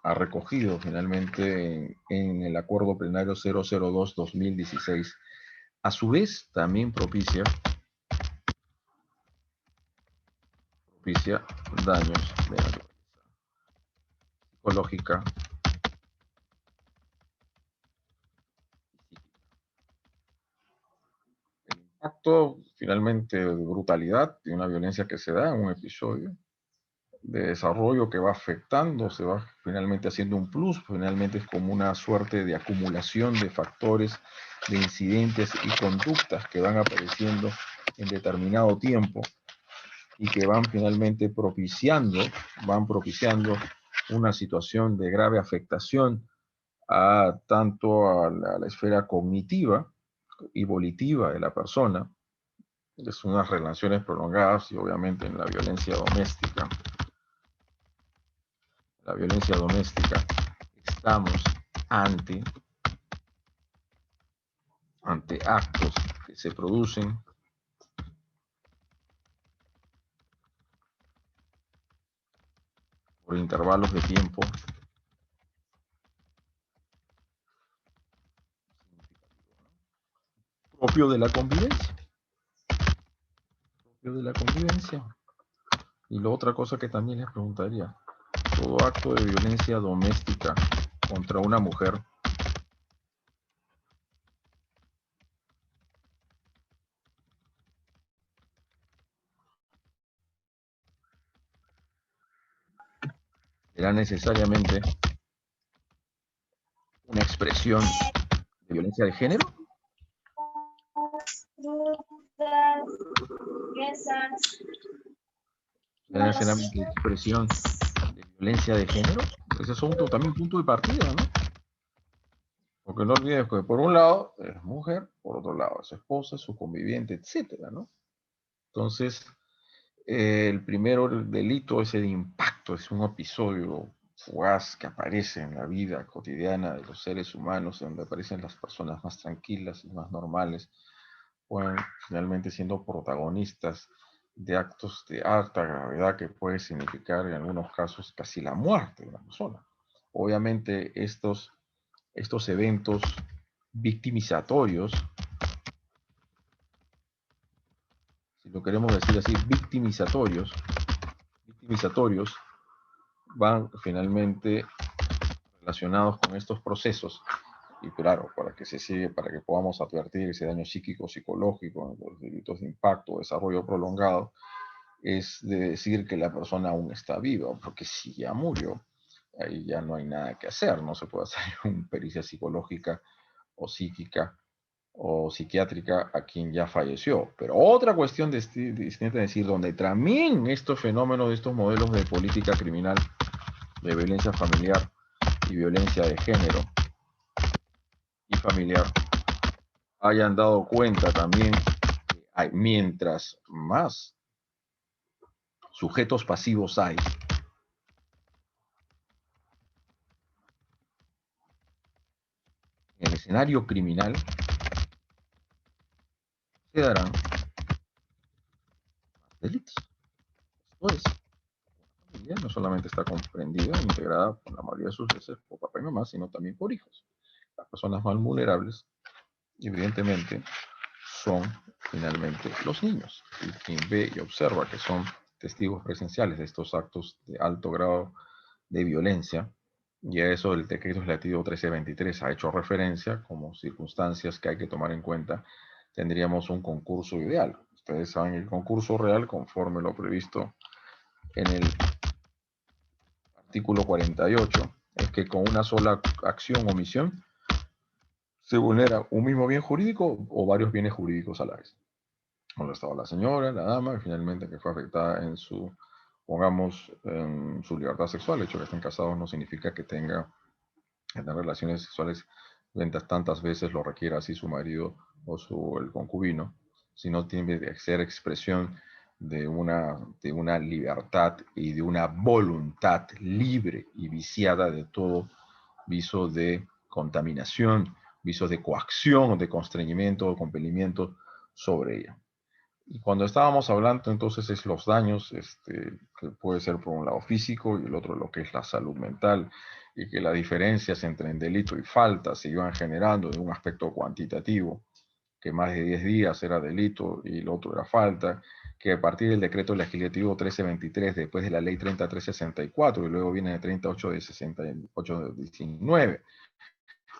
A: ha recogido finalmente en el acuerdo plenario 002-2016. A su vez, también propicia daños de naturaleza psicológica, el impacto finalmente de brutalidad de una violencia que se da en un episodio de desarrollo que va afectando, se va finalmente haciendo un plus, finalmente es como una suerte de acumulación de factores, de incidentes y conductas que van apareciendo en determinado tiempo y que van finalmente van propiciando una situación de grave afectación tanto a la esfera cognitiva y volitiva de la persona, es unas relaciones prolongadas y obviamente en la violencia doméstica. La violencia doméstica, estamos ante actos que se producen por intervalos de tiempo propio de la convivencia. Y la otra cosa que también les preguntaría, todo acto de violencia doméstica contra una mujer será necesariamente una expresión de violencia de género. la expresión de violencia de género. Ese es también un punto de partida, ¿no? Porque no olvides que por un lado es mujer, por otro lado es su esposa, su conviviente, etcétera, ¿no? Entonces, el primero, el delito, ese de impacto, es un episodio fugaz que aparece en la vida cotidiana de los seres humanos, donde aparecen las personas más tranquilas y más normales, pueden finalmente siendo protagonistas de actos de alta gravedad que puede significar en algunos casos casi la muerte de una persona. Obviamente estos eventos victimizatorios, si lo queremos decir así, victimizatorios, van finalmente relacionados con estos procesos. Y claro, para que podamos advertir ese daño psíquico, psicológico, los delitos de impacto, desarrollo prolongado, es de decir que la persona aún está viva, porque si ya murió, ahí ya no hay nada que hacer, no se puede hacer una pericia psicológica o psíquica o psiquiátrica a quien ya falleció. Pero otra cuestión distinta es decir, donde también estos fenómenos, estos modelos de política criminal, de violencia familiar y violencia de género y familiar, hayan dado cuenta también que hay, mientras más sujetos pasivos hay, en el escenario criminal se darán delitos. Esto es, la familia no solamente está comprendida e integrada por la mayoría de sus veces por papá y mamá, sino también por hijos. Las personas más vulnerables, evidentemente, son finalmente los niños. Y quien ve y observa que son testigos presenciales de estos actos de alto grado de violencia, y a eso el decreto legislativo 1323 ha hecho referencia como circunstancias que hay que tomar en cuenta, tendríamos un concurso ideal. Ustedes saben el concurso real, conforme lo previsto en el artículo 48, es que con una sola acción o omisión se vulnera un mismo bien jurídico o varios bienes jurídicos a la vez. Bueno, estaba la señora, la dama, y finalmente que fue afectada en su, pongamos, en su libertad sexual. El hecho de que estén casados no significa que tengan relaciones sexuales tantas veces lo requiera así su marido o el concubino, sino tiene que ser expresión de una libertad y de una voluntad libre y viciada de todo viso de contaminación, viso de coacción o de constreñimiento o compelimiento sobre ella. Y cuando estábamos hablando entonces es los daños, que puede ser por un lado físico y el otro lo que es la salud mental, y que las diferencias entre el delito y falta se iban generando de un aspecto cuantitativo, que más de 10 días era delito y el otro era falta, que a partir del decreto legislativo 1323, después de la ley 3364, y luego viene el 38 de 68-19,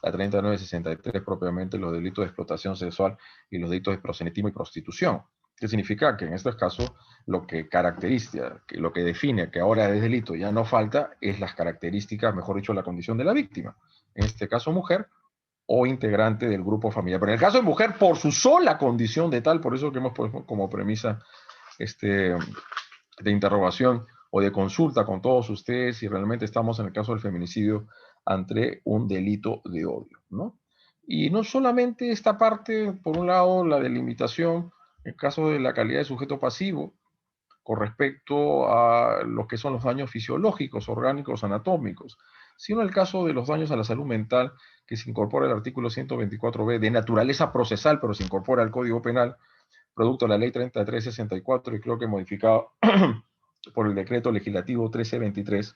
A: la 3963 propiamente los delitos de explotación sexual y los delitos de proxenetismo y prostitución. ¿Qué significa? Que en este caso lo que caracteriza, lo que define que ahora es delito ya no falta, es las características, mejor dicho, la condición de la víctima. En este caso mujer o integrante del grupo familiar. Pero en el caso de mujer, por su sola condición de tal, por eso que hemos puesto como premisa de interrogación o de consulta con todos ustedes si realmente estamos en el caso del feminicidio ante un delito de odio, ¿no? Y no solamente esta parte, por un lado, la delimitación, en el caso de la calidad de sujeto pasivo, con respecto a lo que son los daños fisiológicos, orgánicos, anatómicos, sino el caso de los daños a la salud mental, que se incorpora el artículo 124b de naturaleza procesal, pero se incorpora al Código Penal, producto de la ley 3364 y creo que modificado por el decreto legislativo 1323,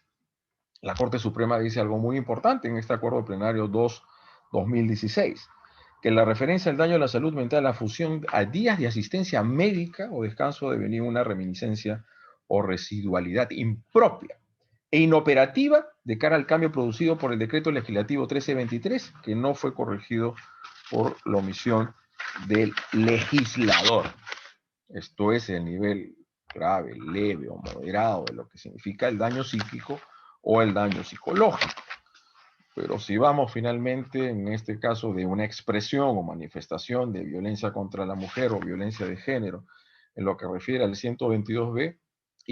A: la Corte Suprema dice algo muy importante en este acuerdo plenario 2-2016, que la referencia al daño a la salud mental, la fusión a días de asistencia médica o descanso debe venir una reminiscencia o residualidad impropia e inoperativa de cara al cambio producido por el decreto legislativo 1323, que no fue corregido por la omisión del legislador. Esto es el nivel grave, leve o moderado de lo que significa el daño psíquico o el daño psicológico. Pero si vamos finalmente, en este caso, de una expresión o manifestación de violencia contra la mujer o violencia de género, en lo que refiere al 122b,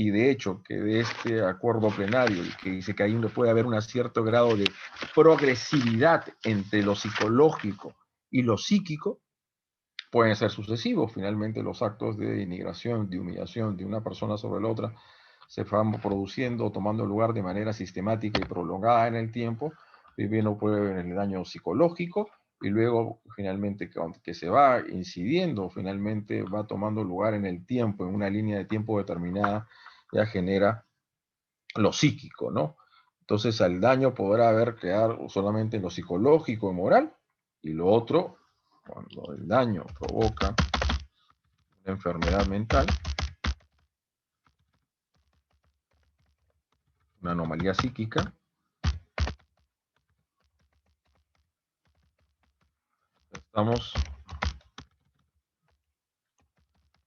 A: y de hecho que de este acuerdo plenario, que dice que ahí puede haber un cierto grado de progresividad entre lo psicológico y lo psíquico, pueden ser sucesivos. Finalmente los actos de denigración, de humillación de una persona sobre la otra se van produciendo, tomando lugar de manera sistemática y prolongada en el tiempo. Primero puede haber el daño psicológico y luego finalmente que se va incidiendo, finalmente va tomando lugar en el tiempo, en una línea de tiempo determinada, ya genera lo psíquico, ¿no? Entonces el daño podrá haber quedado solamente en lo psicológico y moral, y lo otro, cuando el daño provoca una enfermedad mental, una anomalía psíquica, estamos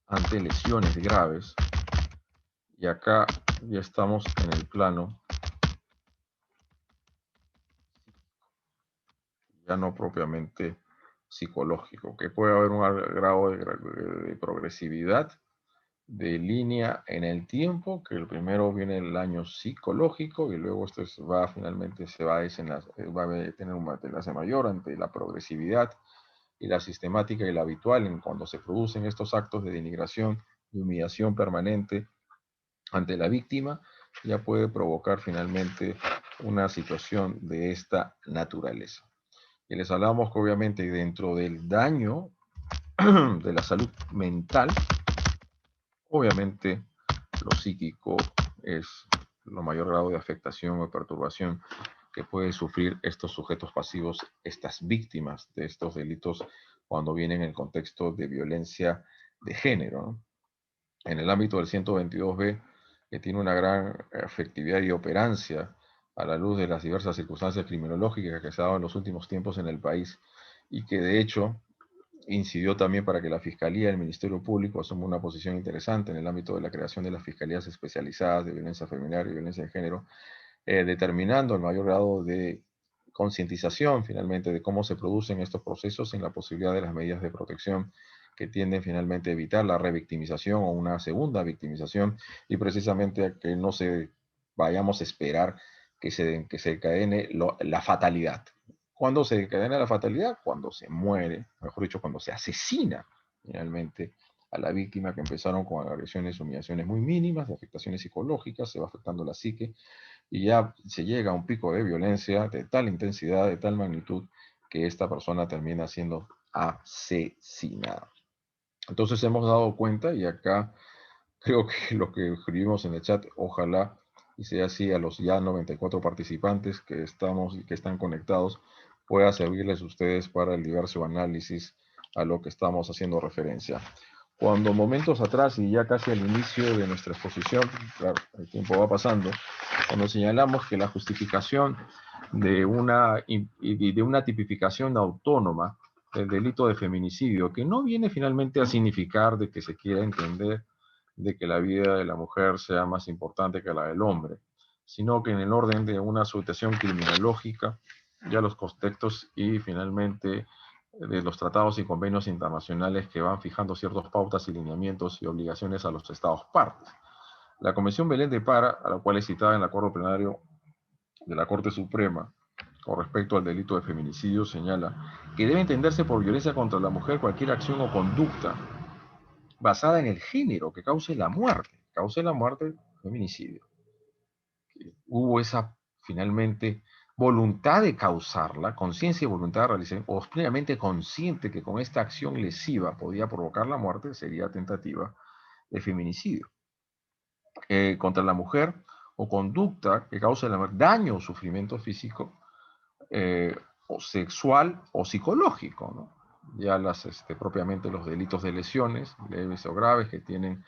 A: ante lesiones graves, y acá ya estamos en el plano ya no propiamente psicológico, que puede haber un grado de progresividad de línea en el tiempo, que el primero viene el daño psicológico y luego esto va finalmente se va a tener un desenlace mayor ante la progresividad y la sistemática y la habitual en cuando se producen estos actos de denigración y humillación permanente ante la víctima, ya puede provocar finalmente una situación de esta naturaleza. Y les hablamos que obviamente dentro del daño de la salud mental, obviamente lo psíquico es lo mayor grado de afectación o perturbación que pueden sufrir estos sujetos pasivos, estas víctimas de estos delitos cuando vienen en el contexto de violencia de género, ¿no? En el ámbito del 122B, que tiene una gran efectividad y operancia a la luz de las diversas circunstancias criminológicas que se han dado en los últimos tiempos en el país y que de hecho incidió también para que la Fiscalía y el Ministerio Público asuman una posición interesante en el ámbito de la creación de las fiscalías especializadas de violencia femenina y violencia de género, determinando el mayor grado de concientización finalmente de cómo se producen estos procesos en la posibilidad de las medidas de protección que tienden finalmente a evitar la revictimización o una segunda victimización y precisamente a que no se vayamos a esperar que se encadene la fatalidad. ¿Cuándo se encadena la fatalidad? Cuando se muere, mejor dicho, cuando se asesina finalmente a la víctima, que empezaron con agresiones, humillaciones muy mínimas, de afectaciones psicológicas, se va afectando la psique y ya se llega a un pico de violencia de tal intensidad, de tal magnitud, que esta persona termina siendo asesinada. Entonces hemos dado cuenta, y acá creo que lo que escribimos en el chat, ojalá y sea así a los ya 94 participantes que estamos y que están conectados, pueda servirles a ustedes para el diverso análisis a lo que estamos haciendo referencia. Cuando momentos atrás y ya casi al inicio de nuestra exposición, claro, el tiempo va pasando, cuando señalamos que la justificación de una tipificación autónoma del delito de feminicidio, que no viene finalmente a significar de que se quiera entender de que la vida de la mujer sea más importante que la del hombre, sino que en el orden de una situación criminológica, ya los contextos y finalmente de los tratados y convenios internacionales que van fijando ciertas pautas y lineamientos y obligaciones a los estados partes. La Convención Belén de Para, a la cual es citada en el acuerdo plenario de la Corte Suprema con respecto al delito de feminicidio, señala que debe entenderse por violencia contra la mujer cualquier acción o conducta basada en el género que cause la muerte, feminicidio. Hubo esa, finalmente, voluntad de causarla, conciencia y voluntad de realizar, o plenamente consciente que con esta acción lesiva podía provocar la muerte, sería tentativa de feminicidio. Contra la mujer, o conducta que cause daño o sufrimiento físico, o sexual o psicológico, ¿no? Ya propiamente los delitos de lesiones, leves o graves, que tienen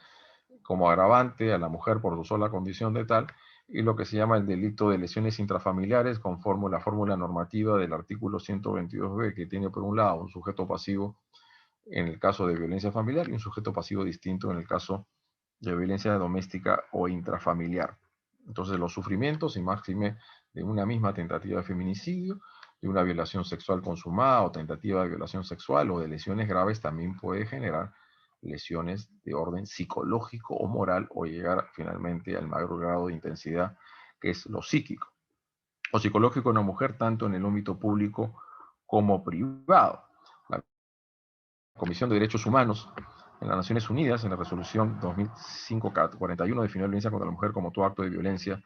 A: como agravante a la mujer por su sola condición de tal, y lo que se llama el delito de lesiones intrafamiliares, conforme la fórmula normativa del artículo 122b, que tiene por un lado un sujeto pasivo en el caso de violencia familiar y un sujeto pasivo distinto en el caso de violencia doméstica o intrafamiliar. Entonces los sufrimientos y máxime de una misma tentativa de feminicidio, de una violación sexual consumada o tentativa de violación sexual o de lesiones graves también puede generar lesiones de orden psicológico o moral, o llegar finalmente al mayor grado de intensidad, que es lo psíquico o psicológico en una mujer, tanto en el ámbito público como privado. La Comisión de Derechos Humanos en las Naciones Unidas, en la resolución 2005-41, definió la violencia contra la mujer como todo acto de violencia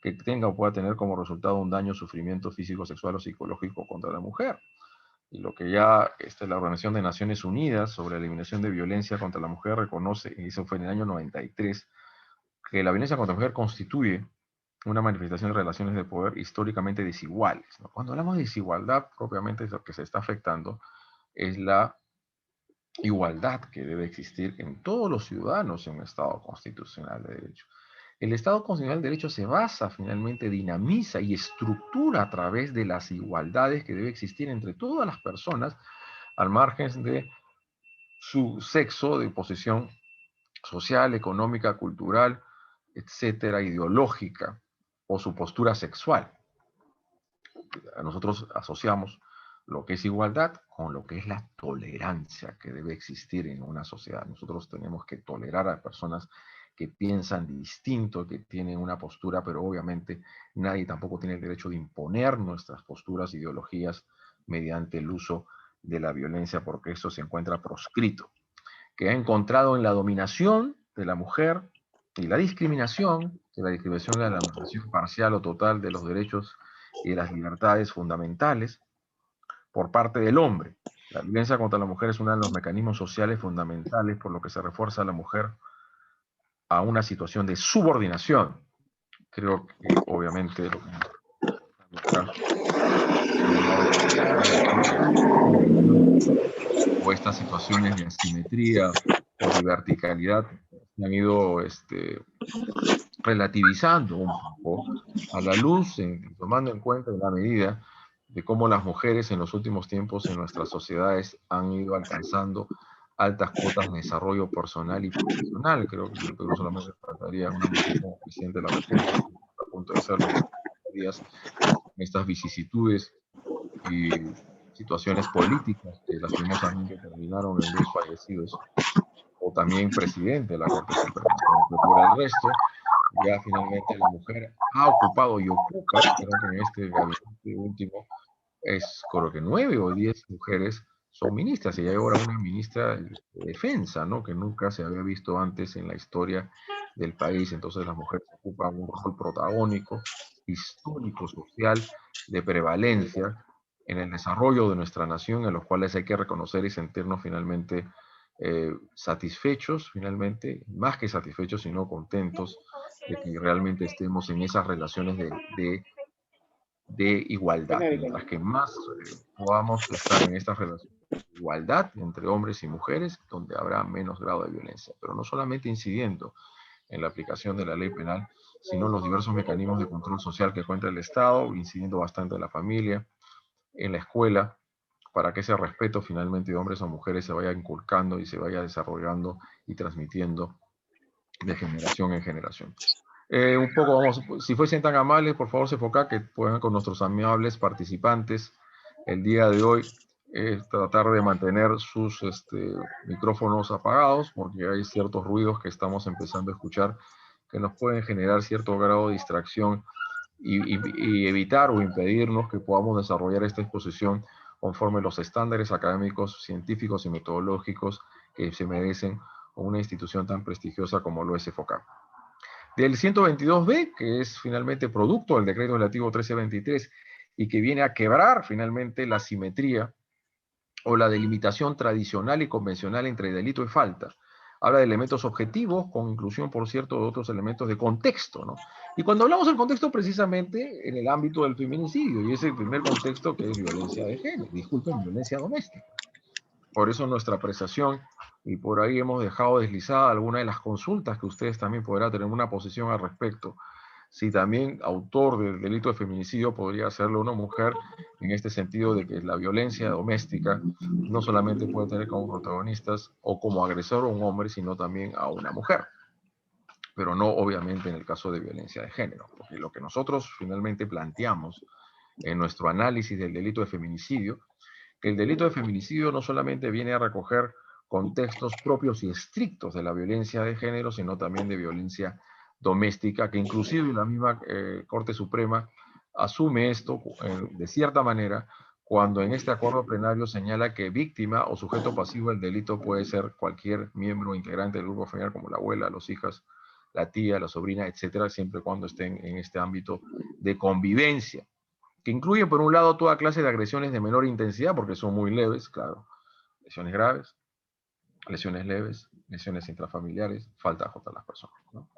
A: que tenga o pueda tener como resultado un daño, sufrimiento físico, sexual o psicológico contra la mujer. Y lo que ya la Organización de Naciones Unidas sobre la eliminación de violencia contra la mujer reconoce, y eso fue en el año 93, que la violencia contra la mujer constituye una manifestación de relaciones de poder históricamente desiguales, ¿no? Cuando hablamos de desigualdad, propiamente lo que se está afectando es la igualdad que debe existir en todos los ciudadanos en un Estado constitucional de derecho. El Estado constitucional de derecho se basa, finalmente, dinamiza y estructura a través de las igualdades que debe existir entre todas las personas, al margen de su sexo, de posición social, económica, cultural, etcétera, ideológica, o su postura sexual. Nosotros asociamos lo que es igualdad con lo que es la tolerancia que debe existir en una sociedad. Nosotros tenemos que tolerar a personas que piensan distinto, que tienen una postura, pero obviamente nadie tampoco tiene el derecho de imponer nuestras posturas, ideologías, mediante el uso de la violencia, porque eso se encuentra proscrito, que ha encontrado en la dominación de la mujer y la discriminación, que la discriminación es la limitación parcial o total de los derechos y de las libertades fundamentales por parte del hombre. La violencia contra la mujer es uno de los mecanismos sociales fundamentales por lo que se refuerza a la mujer a una situación de subordinación. Creo que obviamente lo que o estas situaciones de asimetría o de verticalidad se han ido relativizando un poco a la luz, tomando en cuenta en la medida de cómo las mujeres en los últimos tiempos en nuestras sociedades han ido alcanzando altas cuotas de desarrollo personal y profesional. Creo que en el Perú solamente faltaría una mujer como presidente de la República, a punto de serlo días, estas vicisitudes y situaciones políticas que lastimosamente terminaron en 2 fallecidos, o también presidente de la Corte Suprema. Por el resto, ya finalmente la mujer ha ocupado y ocupa, creo que en este gabinete último, creo que 9 o 10 mujeres son ministras, y hay ahora una ministra de defensa, ¿no? Que nunca se había visto antes en la historia del país. Entonces las mujeres ocupan un rol protagónico, histórico, social, de prevalencia en el desarrollo de nuestra nación, en los cuales hay que reconocer y sentirnos finalmente satisfechos, finalmente, más que satisfechos, sino contentos de que realmente estemos en esas relaciones de igualdad. Mientras que más podamos estar en estas relaciones de igualdad entre hombres y mujeres, donde habrá menos grado de violencia. Pero no solamente incidiendo en la aplicación de la ley penal, sino en los diversos mecanismos de control social que cuenta el Estado, incidiendo bastante en la familia, en la escuela, para que ese respeto finalmente de hombres a mujeres se vaya inculcando y se vaya desarrollando y transmitiendo de generación en generación. Un poco, vamos, si fuesen tan amables, por favor, se enfoca que puedan con nuestros amables participantes el día de hoy tratar de mantener sus micrófonos apagados, porque hay ciertos ruidos que estamos empezando a escuchar que nos pueden generar cierto grado de distracción y evitar o impedirnos que podamos desarrollar esta exposición conforme los estándares académicos, científicos y metodológicos que se merecen una institución tan prestigiosa como lo es EFOCAP. Del 122B, que es finalmente producto del decreto legislativo 1323 y que viene a quebrar finalmente la simetría o la delimitación tradicional y convencional entre delito y falta. Habla de elementos objetivos, con inclusión, por cierto, de otros elementos de contexto, ¿no? Y cuando hablamos del contexto, precisamente en el ámbito del feminicidio, y es el primer contexto que es violencia de género, disculpen, violencia doméstica. Por eso nuestra apreciación, y por ahí hemos dejado deslizada alguna de las consultas que ustedes también podrán tener una posición al respecto. Si también autor del delito de feminicidio podría serlo una mujer, en este sentido de que la violencia doméstica no solamente puede tener como protagonistas o como agresor a un hombre, sino también a una mujer. Pero no obviamente en el caso de violencia de género, porque lo que nosotros finalmente planteamos en nuestro análisis del delito de feminicidio, que el delito de feminicidio no solamente viene a recoger contextos propios y estrictos de la violencia de género, sino también de violencia doméstica, que inclusive la misma Corte Suprema asume esto de cierta manera cuando en este acuerdo plenario señala que víctima o sujeto pasivo del delito puede ser cualquier miembro integrante del grupo familiar, como la abuela, los hijas, la tía, la sobrina, etcétera, siempre y cuando estén en este ámbito de convivencia, que incluye por un lado toda clase de agresiones de menor intensidad, porque son muy leves, claro, lesiones graves, lesiones leves, lesiones intrafamiliares, falta a las personas, ¿no?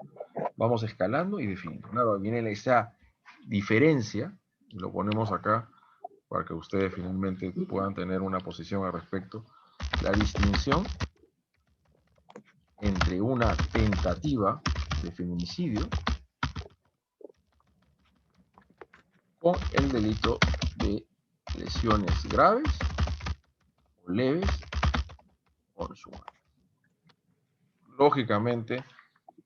A: Vamos escalando y definiendo. Claro, viene esa diferencia, lo ponemos acá para que ustedes finalmente puedan tener una posición al respecto, la distinción entre una tentativa de feminicidio con el delito de lesiones graves o leves consumadas. Lógicamente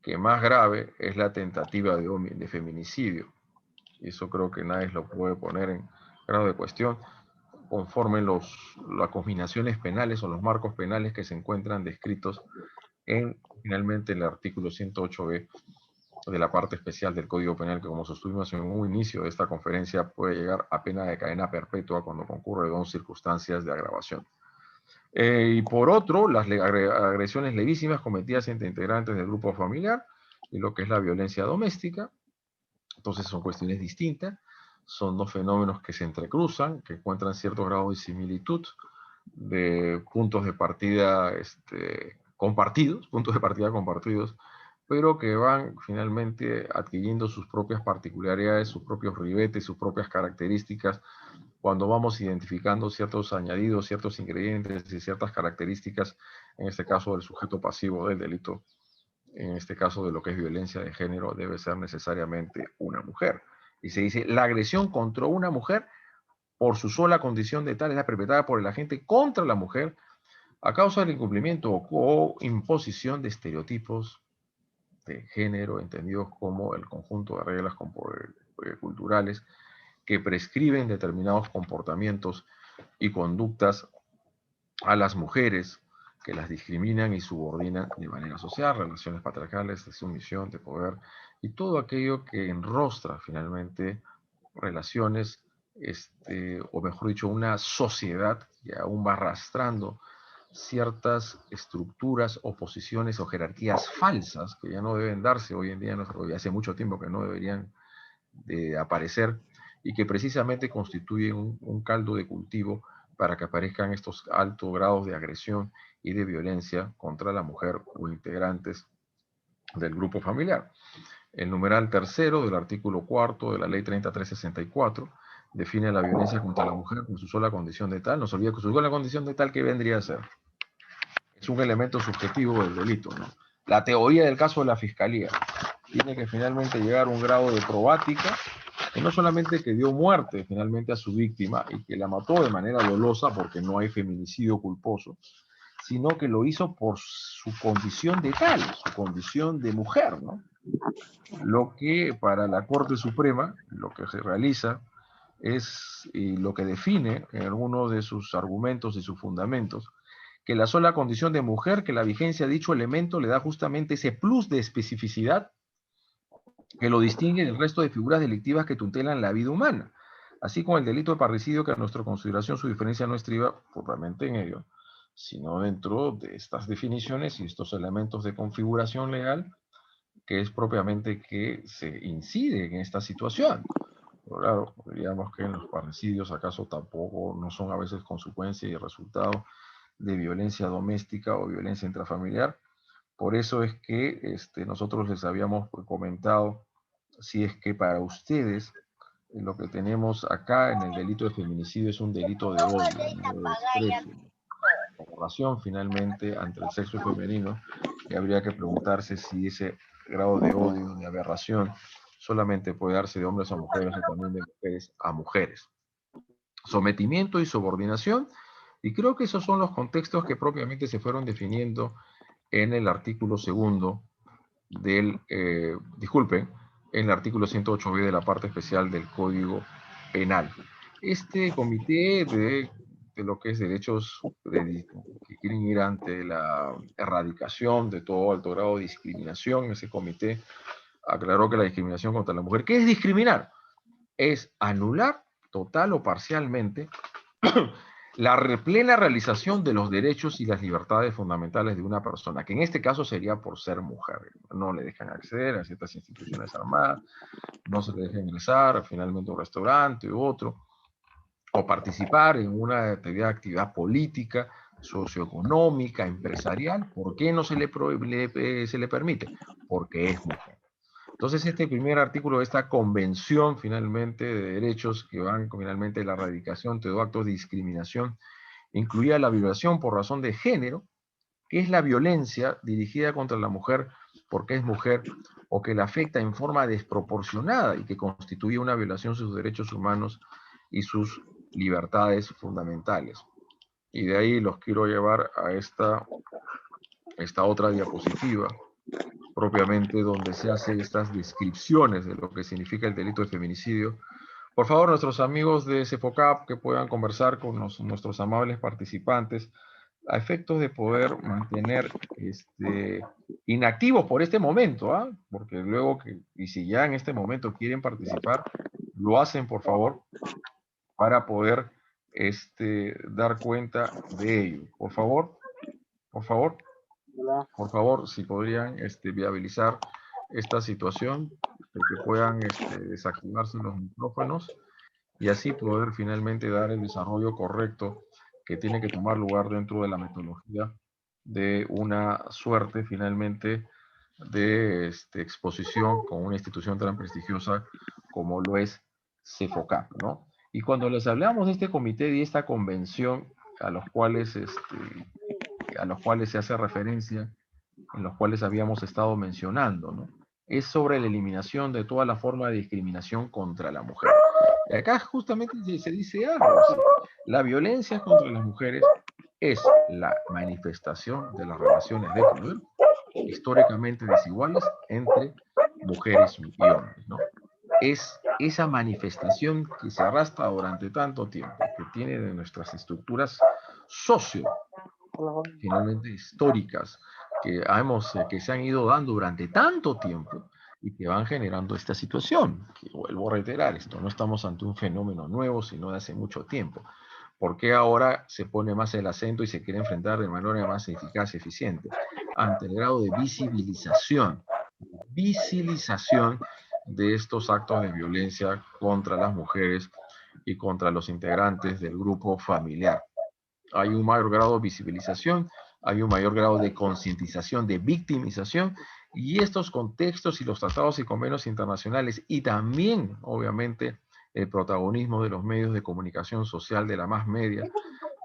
A: que más grave es la tentativa de feminicidio, y eso creo que nadie lo puede poner en grado de cuestión, conforme las combinaciones penales o los marcos penales que se encuentran descritos en finalmente el artículo 108b de la parte especial del Código Penal, que como sostuvimos en un inicio de esta conferencia, puede llegar a pena de cadena perpetua cuando concurre dos circunstancias de agravación. Y por otro, las agresiones levísimas cometidas entre integrantes del grupo familiar y lo que es la violencia doméstica. Entonces son cuestiones distintas, son dos fenómenos que se entrecruzan, que encuentran cierto grado de similitud, de puntos de partida compartidos, pero que van finalmente adquiriendo sus propias particularidades, sus propios ribetes, sus propias características, cuando vamos identificando ciertos añadidos, ciertos ingredientes y ciertas características, en este caso del sujeto pasivo del delito, en este caso de lo que es violencia de género, debe ser necesariamente una mujer. Y se dice, la agresión contra una mujer por su sola condición de tal es la perpetrada por el agente contra la mujer a causa del incumplimiento o imposición de estereotipos de género, entendidos como el conjunto de reglas culturales que prescriben determinados comportamientos y conductas a las mujeres, que las discriminan y subordinan de manera social, relaciones patriarcales, de sumisión, de poder, y todo aquello que enrostra finalmente relaciones, o mejor dicho, una sociedad que aún va arrastrando ciertas estructuras o posiciones o jerarquías falsas que ya no deben darse hoy en día, hace mucho tiempo que no deberían de aparecer, y que precisamente constituyen un caldo de cultivo para que aparezcan estos altos grados de agresión y de violencia contra la mujer o integrantes del grupo familiar. El numeral tercero del artículo cuarto de la ley 3364 define la violencia contra la mujer con su sola condición de tal. No se olvide que su sola condición de tal, ¿qué vendría a ser? Es un elemento subjetivo del delito, ¿no? La teoría del caso de la fiscalía tiene que finalmente llegar a un grado de probática que no solamente que dio muerte finalmente a su víctima y que la mató de manera dolosa porque no hay feminicidio culposo, sino que lo hizo por su condición de tal, su condición de mujer, ¿no? Lo que para la Corte Suprema, lo que se realiza es, y lo que define en algunos de sus argumentos y sus fundamentos, que la sola condición de mujer, que la vigencia de dicho elemento le da justamente ese plus de especificidad que lo distingue del resto de figuras delictivas que tutelan la vida humana, así como el delito de parricidio, que a nuestra consideración su diferencia no estriba propiamente en ello, sino dentro de estas definiciones y estos elementos de configuración legal, que es propiamente que se incide en esta situación. Pero claro, diríamos que en los parricidios acaso tampoco no son a veces consecuencia y resultado de violencia doméstica o violencia intrafamiliar. Por eso es que nosotros les habíamos comentado, si es que para ustedes lo que tenemos acá en el delito de feminicidio es un delito de odio, de desprecio, de aberración finalmente ante el sexo femenino, y habría que preguntarse si ese grado de odio, de aberración, solamente puede darse de hombres a mujeres o también de mujeres a mujeres. Sometimiento y subordinación, y creo que esos son los contextos que propiamente se fueron definiendo en el artículo segundo del, disculpen, en el artículo 108b de la parte especial del Código Penal. Este comité de lo que es derechos que quieren ir ante la erradicación de todo alto grado de discriminación. Ese comité aclaró que la discriminación contra la mujer, ¿qué es discriminar? Es anular total o parcialmente la plena realización de los derechos y las libertades fundamentales de una persona, que en este caso sería por ser mujer. No le dejan acceder a ciertas instituciones armadas, no se le deja ingresar finalmente a un restaurante u otro, o participar en una actividad política, socioeconómica, empresarial. ¿Por qué no se le permite? Porque es mujer. Entonces, este primer artículo de esta convención, finalmente, de derechos que van finalmente a la erradicación de todo actos de discriminación, incluía la violación por razón de género, que es la violencia dirigida contra la mujer porque es mujer o que la afecta en forma desproporcionada y que constituye una violación de sus derechos humanos y sus libertades fundamentales. Y de ahí los quiero llevar a esta otra diapositiva, propiamente donde se hacen estas descripciones de lo que significa el delito de feminicidio. Por favor, nuestros amigos de CEFOCAP que puedan conversar con nuestros amables participantes a efectos de poder mantener inactivos por este momento, ¿ah? Porque luego, y si ya en este momento quieren participar, lo hacen, por favor, para poder dar cuenta de ello. Por favor, por favor. Por favor, si podrían viabilizar esta situación, de que puedan desactivarse los micrófonos y así poder finalmente dar el desarrollo correcto que tiene que tomar lugar dentro de la metodología de una suerte finalmente de exposición con una institución tan prestigiosa como lo es CEFOCAP, ¿no? Y cuando les hablamos de este comité y esta convención a los cuales se hace referencia, en los cuales habíamos estado mencionando, ¿no? Es sobre la eliminación de toda la forma de discriminación contra la mujer. Y acá justamente se dice algo así. La violencia contra las mujeres es la manifestación de las relaciones de poder históricamente desiguales entre mujeres y hombres, ¿no? Es esa manifestación que se arrastra durante tanto tiempo, que tiene de nuestras estructuras finalmente históricas, que se han ido dando durante tanto tiempo y que van generando esta situación. Que vuelvo a reiterar, esto no estamos ante un fenómeno nuevo, sino de hace mucho tiempo. ¿Por qué ahora se pone más el acento y se quiere enfrentar de manera más eficaz y eficiente? Ante el grado de visibilización de estos actos de violencia contra las mujeres y contra los integrantes del grupo familiar. Hay un mayor grado de visibilización, hay un mayor grado de concientización, de victimización, y estos contextos y los tratados y convenios internacionales, y también, obviamente, el protagonismo de los medios de comunicación social, de la más media,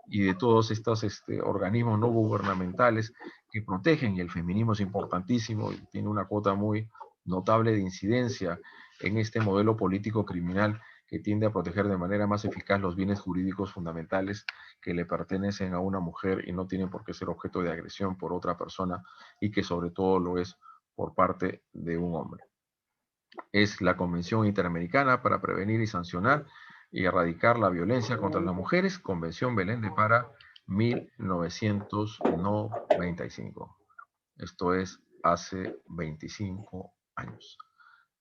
A: y de todos estos organismos no gubernamentales que protegen, y el feminismo es importantísimo y tiene una cuota muy notable de incidencia en este modelo político criminal que tiende a proteger de manera más eficaz los bienes jurídicos fundamentales que le pertenecen a una mujer y no tienen por qué ser objeto de agresión por otra persona, y que sobre todo lo es por parte de un hombre. Es la Convención Interamericana para Prevenir y Sancionar y Erradicar la Violencia contra las Mujeres, Convención Belén de Pará, 1995. Esto es hace 25 años.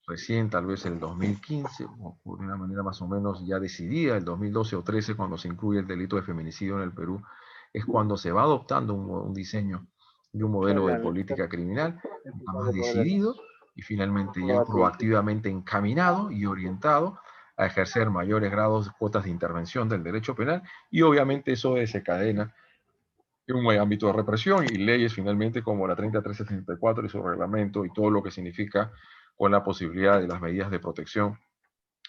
A: Recién, tal vez el 2015, o de una manera más o menos ya decidida, el 2012 o 13, cuando se incluye el delito de feminicidio en el Perú, es cuando se va adoptando un diseño y un modelo de política criminal más decidido y finalmente ya proactivamente encaminado y orientado a ejercer mayores grados, cuotas de intervención del derecho penal, y obviamente eso desencadena en un ámbito de represión y leyes finalmente como la 3374 y su reglamento y todo lo que significa, con la posibilidad de las medidas de protección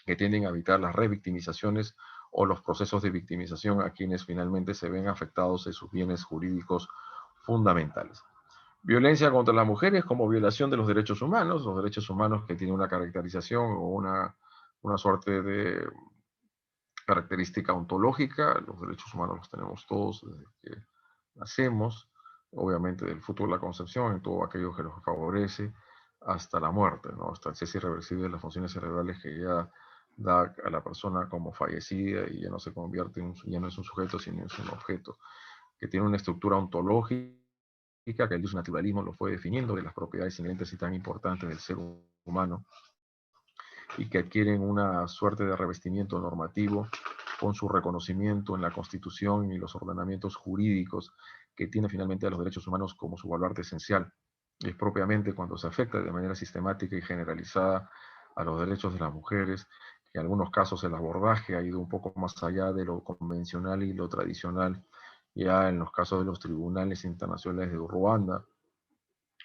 A: que tienden a evitar las revictimizaciones o los procesos de victimización a quienes finalmente se ven afectados en sus bienes jurídicos fundamentales. Violencia contra las mujeres como violación de los derechos humanos que tienen una caracterización o una suerte de característica ontológica. Los derechos humanos los tenemos todos desde que nacemos, obviamente del fruto de la concepción, en todo aquello que nos favorece, hasta la muerte, ¿no? Hasta el cese irreversible de las funciones cerebrales que ya da a la persona como fallecida y ya no se convierte ya no es un sujeto, sino es un objeto, que tiene una estructura ontológica que el naturalismo lo fue definiendo de las propiedades inherentes y tan importantes del ser humano, y que adquieren una suerte de revestimiento normativo con su reconocimiento en la Constitución y los ordenamientos jurídicos que tiene finalmente a los derechos humanos como su baluarte esencial. Y es propiamente cuando se afecta de manera sistemática y generalizada a los derechos de las mujeres, que en algunos casos el abordaje ha ido un poco más allá de lo convencional y lo tradicional, ya en los casos de los tribunales internacionales de Ruanda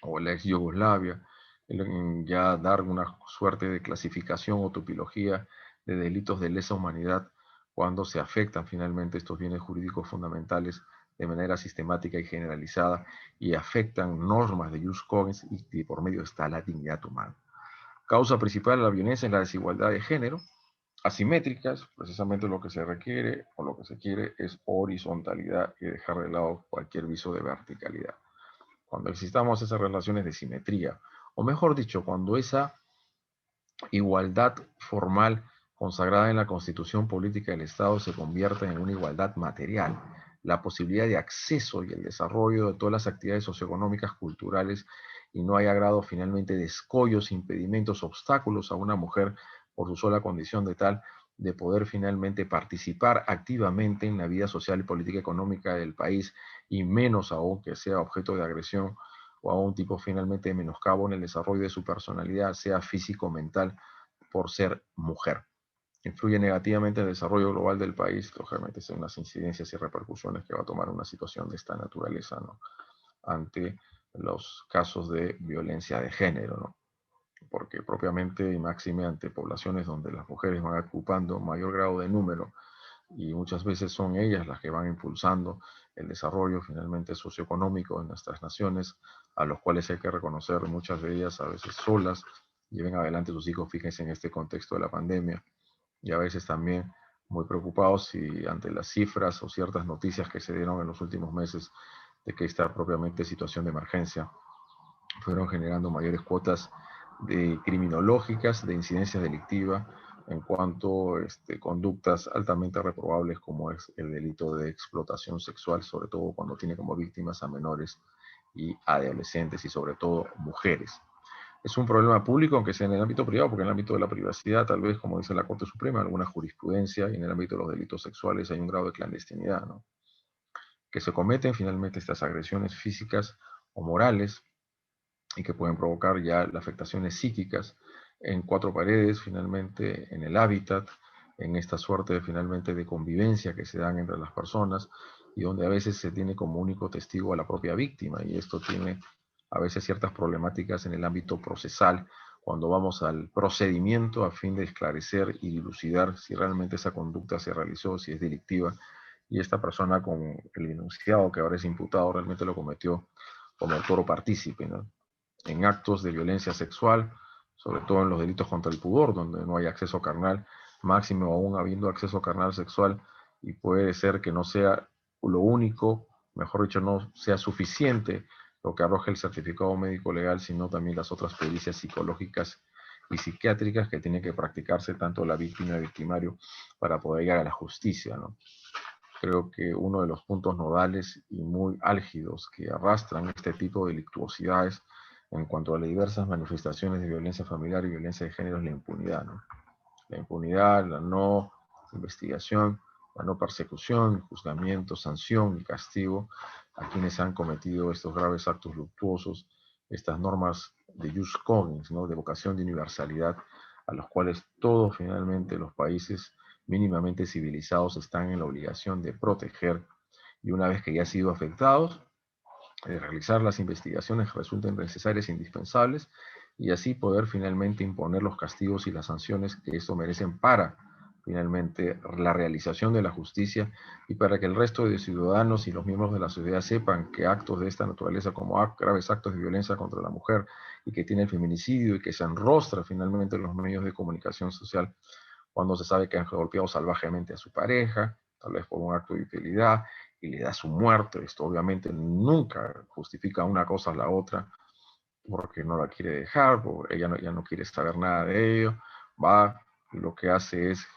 A: o la ex Yugoslavia, ya dar una suerte de clasificación o topología de delitos de lesa humanidad cuando se afectan finalmente estos bienes jurídicos fundamentales de manera sistemática y generalizada y afectan normas de jus cogens y por medio está la dignidad humana. Causa principal de la violencia es la desigualdad de género, asimétricas, precisamente lo que se requiere o lo que se quiere es horizontalidad y dejar de lado cualquier viso de verticalidad. Cuando existamos esas relaciones de simetría, o mejor dicho, cuando esa igualdad formal consagrada en la Constitución Política del Estado se convierte en una igualdad material, la posibilidad de acceso y el desarrollo de todas las actividades socioeconómicas, culturales, y no hay agrado finalmente de escollos, impedimentos, obstáculos a una mujer por su sola condición de tal de poder finalmente participar activamente en la vida social y política económica del país, y menos aún que sea objeto de agresión o a un tipo finalmente de menoscabo en el desarrollo de su personalidad, sea físico o mental, por ser mujer. Influye negativamente en el desarrollo global del país, lógicamente son unas incidencias y repercusiones que va a tomar una situación de esta naturaleza, ¿no?, ante los casos de violencia de género, ¿no? Porque propiamente y máxime ante poblaciones donde las mujeres van ocupando mayor grado de número y muchas veces son ellas las que van impulsando el desarrollo finalmente socioeconómico de nuestras naciones, a los cuales hay que reconocer muchas de ellas a veces solas, lleven adelante sus hijos, fíjense en este contexto de la pandemia, y a veces también muy preocupados y ante las cifras o ciertas noticias que se dieron en los últimos meses de que esta propiamente situación de emergencia fueron generando mayores cuotas de criminológicas, de incidencia delictiva, en cuanto a conductas altamente reprobables como es el delito de explotación sexual, sobre todo cuando tiene como víctimas a menores y adolescentes y sobre todo mujeres. Es un problema público, aunque sea en el ámbito privado, porque en el ámbito de la privacidad, tal vez, como dice la Corte Suprema, alguna jurisprudencia, y en el ámbito de los delitos sexuales hay un grado de clandestinidad, ¿no?, que se cometen finalmente estas agresiones físicas o morales y que pueden provocar ya las afectaciones psíquicas en cuatro paredes, finalmente en el hábitat, en esta suerte finalmente de convivencia que se dan entre las personas y donde a veces se tiene como único testigo a la propia víctima, y esto tiene a veces ciertas problemáticas en el ámbito procesal cuando vamos al procedimiento a fin de esclarecer y dilucidar si realmente esa conducta se realizó, si es delictiva, y esta persona con el denunciado que ahora es imputado realmente lo cometió como autor o partícipe, ¿no?, en actos de violencia sexual, sobre todo en los delitos contra el pudor, donde no hay acceso carnal, máximo aún habiendo acceso carnal sexual, y puede ser que no sea lo único, mejor dicho, no sea suficiente lo que arroja el certificado médico legal, sino también las otras pericias psicológicas y psiquiátricas que tiene que practicarse tanto la víctima y el victimario para poder llegar a la justicia, ¿no? Creo que uno de los puntos nodales y muy álgidos que arrastran este tipo de delictuosidades en cuanto a las diversas manifestaciones de violencia familiar y violencia de género es la impunidad, ¿no? La impunidad, la no investigación, la no persecución, juzgamiento, sanción y castigo a quienes han cometido estos graves actos luctuosos, estas normas de jus cogens, ¿no?, de vocación de universalidad, a los cuales todos finalmente los países mínimamente civilizados están en la obligación de proteger, y una vez que ya han sido afectados, realizar las investigaciones que resulten necesarias e indispensables, y así poder finalmente imponer los castigos y las sanciones que esto merecen para finalmente la realización de la justicia, y para que el resto de ciudadanos y los miembros de la sociedad sepan que actos de esta naturaleza, como graves actos de violencia contra la mujer y que tiene el feminicidio y que se enrostra finalmente en los medios de comunicación social cuando se sabe que han golpeado salvajemente a su pareja, tal vez por un acto de infidelidad, y le da su muerte. Esto obviamente nunca justifica una cosa a la otra, porque no la quiere dejar, porque ella no, ya no quiere saber nada de ello, va, lo que hace es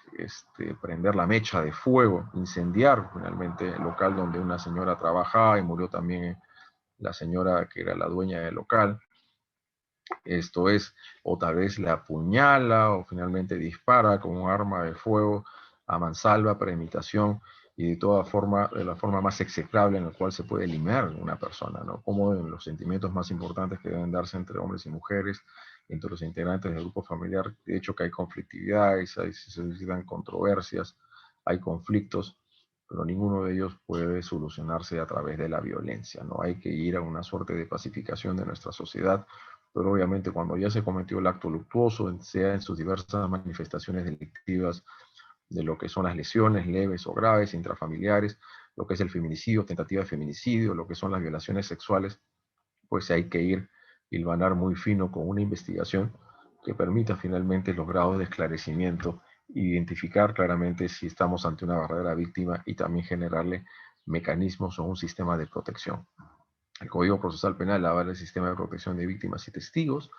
A: prender la mecha de fuego, incendiar finalmente el local donde una señora trabajaba y murió también la señora que era la dueña del local. Esto es, o tal vez la apuñala o finalmente dispara con un arma de fuego a mansalva, premeditación y de toda forma, de la forma más execrable en la cual se puede eliminar una persona, ¿no? Como en los sentimientos más importantes que deben darse entre hombres y mujeres, entre los integrantes del grupo familiar. De hecho, que hay conflictividades, se suscitan controversias, hay conflictos, pero ninguno de ellos puede solucionarse a través de la violencia, ¿no? Hay que ir a una suerte de pacificación de nuestra sociedad, pero obviamente cuando ya se cometió el acto luctuoso, sea en sus diversas manifestaciones delictivas de lo que son las lesiones leves o graves, intrafamiliares, lo que es el feminicidio, tentativa de feminicidio, lo que son las violaciones sexuales, pues hay que ir hilvanar muy fino con una investigación que permita finalmente los grados de esclarecimiento, identificar claramente si estamos ante una verdadera víctima y también generarle mecanismos o un sistema de protección. El Código Procesal Penal avala el sistema de protección de víctimas y testigos,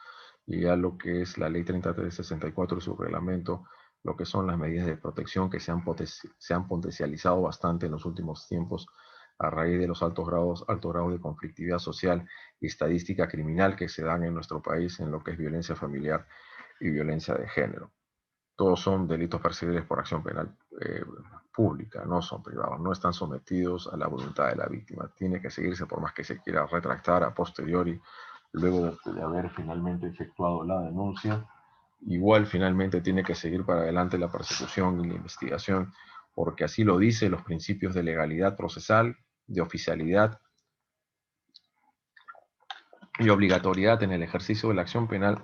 A: y ya lo que es la Ley 3364 y su reglamento, lo que son las medidas de protección que se han potencializado bastante en los últimos tiempos a raíz de los altos grados de conflictividad social y estadística criminal que se dan en nuestro país en lo que es violencia familiar y violencia de género. Todos son delitos perseguibles por acción penal pública, no son privados, no están sometidos a la voluntad de la víctima. Tiene que seguirse por más que se quiera retractar a posteriori, luego de haber finalmente efectuado la denuncia. Igual finalmente tiene que seguir para adelante la persecución y la investigación, porque así lo dicen los principios de legalidad procesal, de oficialidad y obligatoriedad en el ejercicio de la acción penal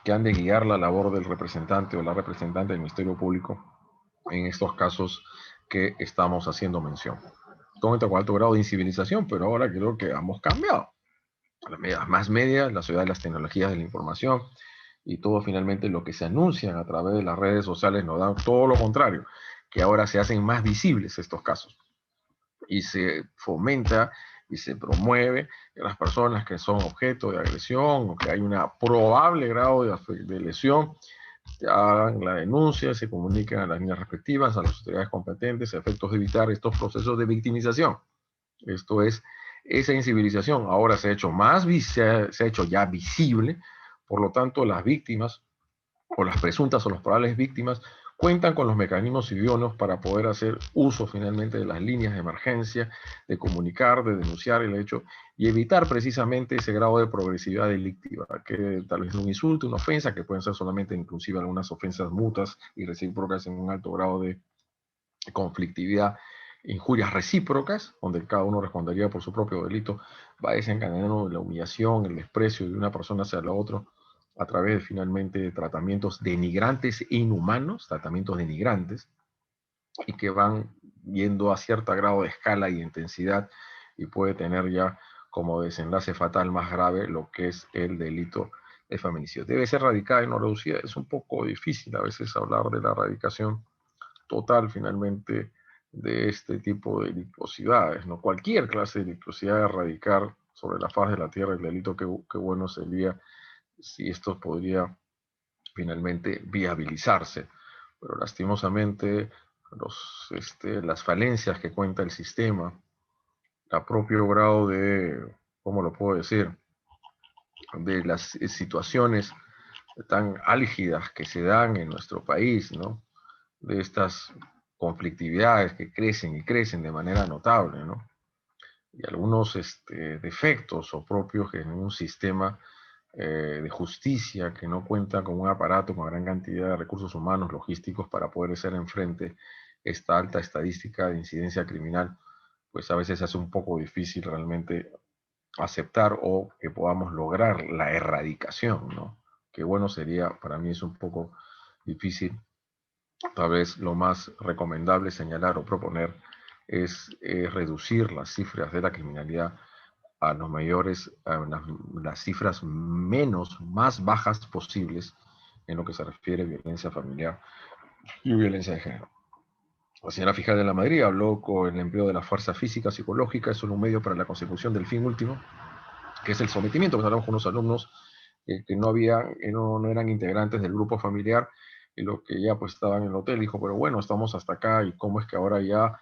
A: que han de guiar la labor del representante o la representante del Ministerio Público en estos casos que estamos haciendo mención. Cuenta con alto grado de incivilización, pero ahora creo que hemos cambiado. Las más medias, la ciudad de las tecnologías de la información y todo finalmente lo que se anuncian a través de las redes sociales nos dan todo lo contrario, que ahora se hacen más visibles estos casos y se fomenta y se promueve que las personas que son objeto de agresión o que hay un probable grado de lesión hagan la denuncia, se comuniquen a las líneas respectivas, a las autoridades competentes, a efectos de evitar estos procesos de victimización. Esto es, esa incivilización ahora se ha hecho se ha hecho ya visible, por lo tanto las víctimas o las presuntas o las probables víctimas cuentan con los mecanismos idóneos para poder hacer uso finalmente de las líneas de emergencia, de comunicar, de denunciar el hecho y evitar precisamente ese grado de progresividad delictiva, que tal vez un insulto, una ofensa, que pueden ser solamente inclusive algunas ofensas mutas y recíprocas en un alto grado de conflictividad, injurias recíprocas, donde cada uno respondería por su propio delito, va desencadenando la humillación, el desprecio de una persona hacia la otra a través de, finalmente, de tratamientos denigrantes e inhumanos, tratamientos denigrantes, y que van yendo a cierto grado de escala y intensidad y puede tener ya como desenlace fatal más grave lo que es el delito de feminicidio. Debe ser radicada y no reducida. Es un poco difícil a veces hablar de la erradicación total finalmente de este tipo de delictuosidades, ¿no? Cualquier clase de delictuosidad erradicar sobre la faz de la tierra el delito, que bueno sería si esto podría finalmente viabilizarse. Pero lastimosamente las falencias que cuenta el sistema, el propio grado de, ¿cómo lo puedo decir?, de las situaciones tan álgidas que se dan en nuestro país, ¿no?, de estas conflictividades que crecen y crecen de manera notable, ¿no?, y algunos defectos o propios en un sistema de justicia que no cuenta con un aparato con gran cantidad de recursos humanos, logísticos, para poder hacer enfrente esta alta estadística de incidencia criminal, pues a veces hace un poco difícil realmente aceptar o que podamos lograr la erradicación, ¿no? Que bueno sería, para mí es un poco difícil. Tal vez lo más recomendable señalar o proponer es reducir las cifras de la criminalidad a los mayores, a las cifras más bajas posibles en lo que se refiere a violencia familiar y violencia de género. La señora fiscal de la Madrid habló con el empleo de la fuerza física, psicológica, es un medio para la consecución del fin último, que es el sometimiento. Pues hablamos con unos alumnos que no eran integrantes del grupo familiar, y lo que ya pues estaba en el hotel, dijo, pero bueno, estamos hasta acá, y cómo es que ahora ya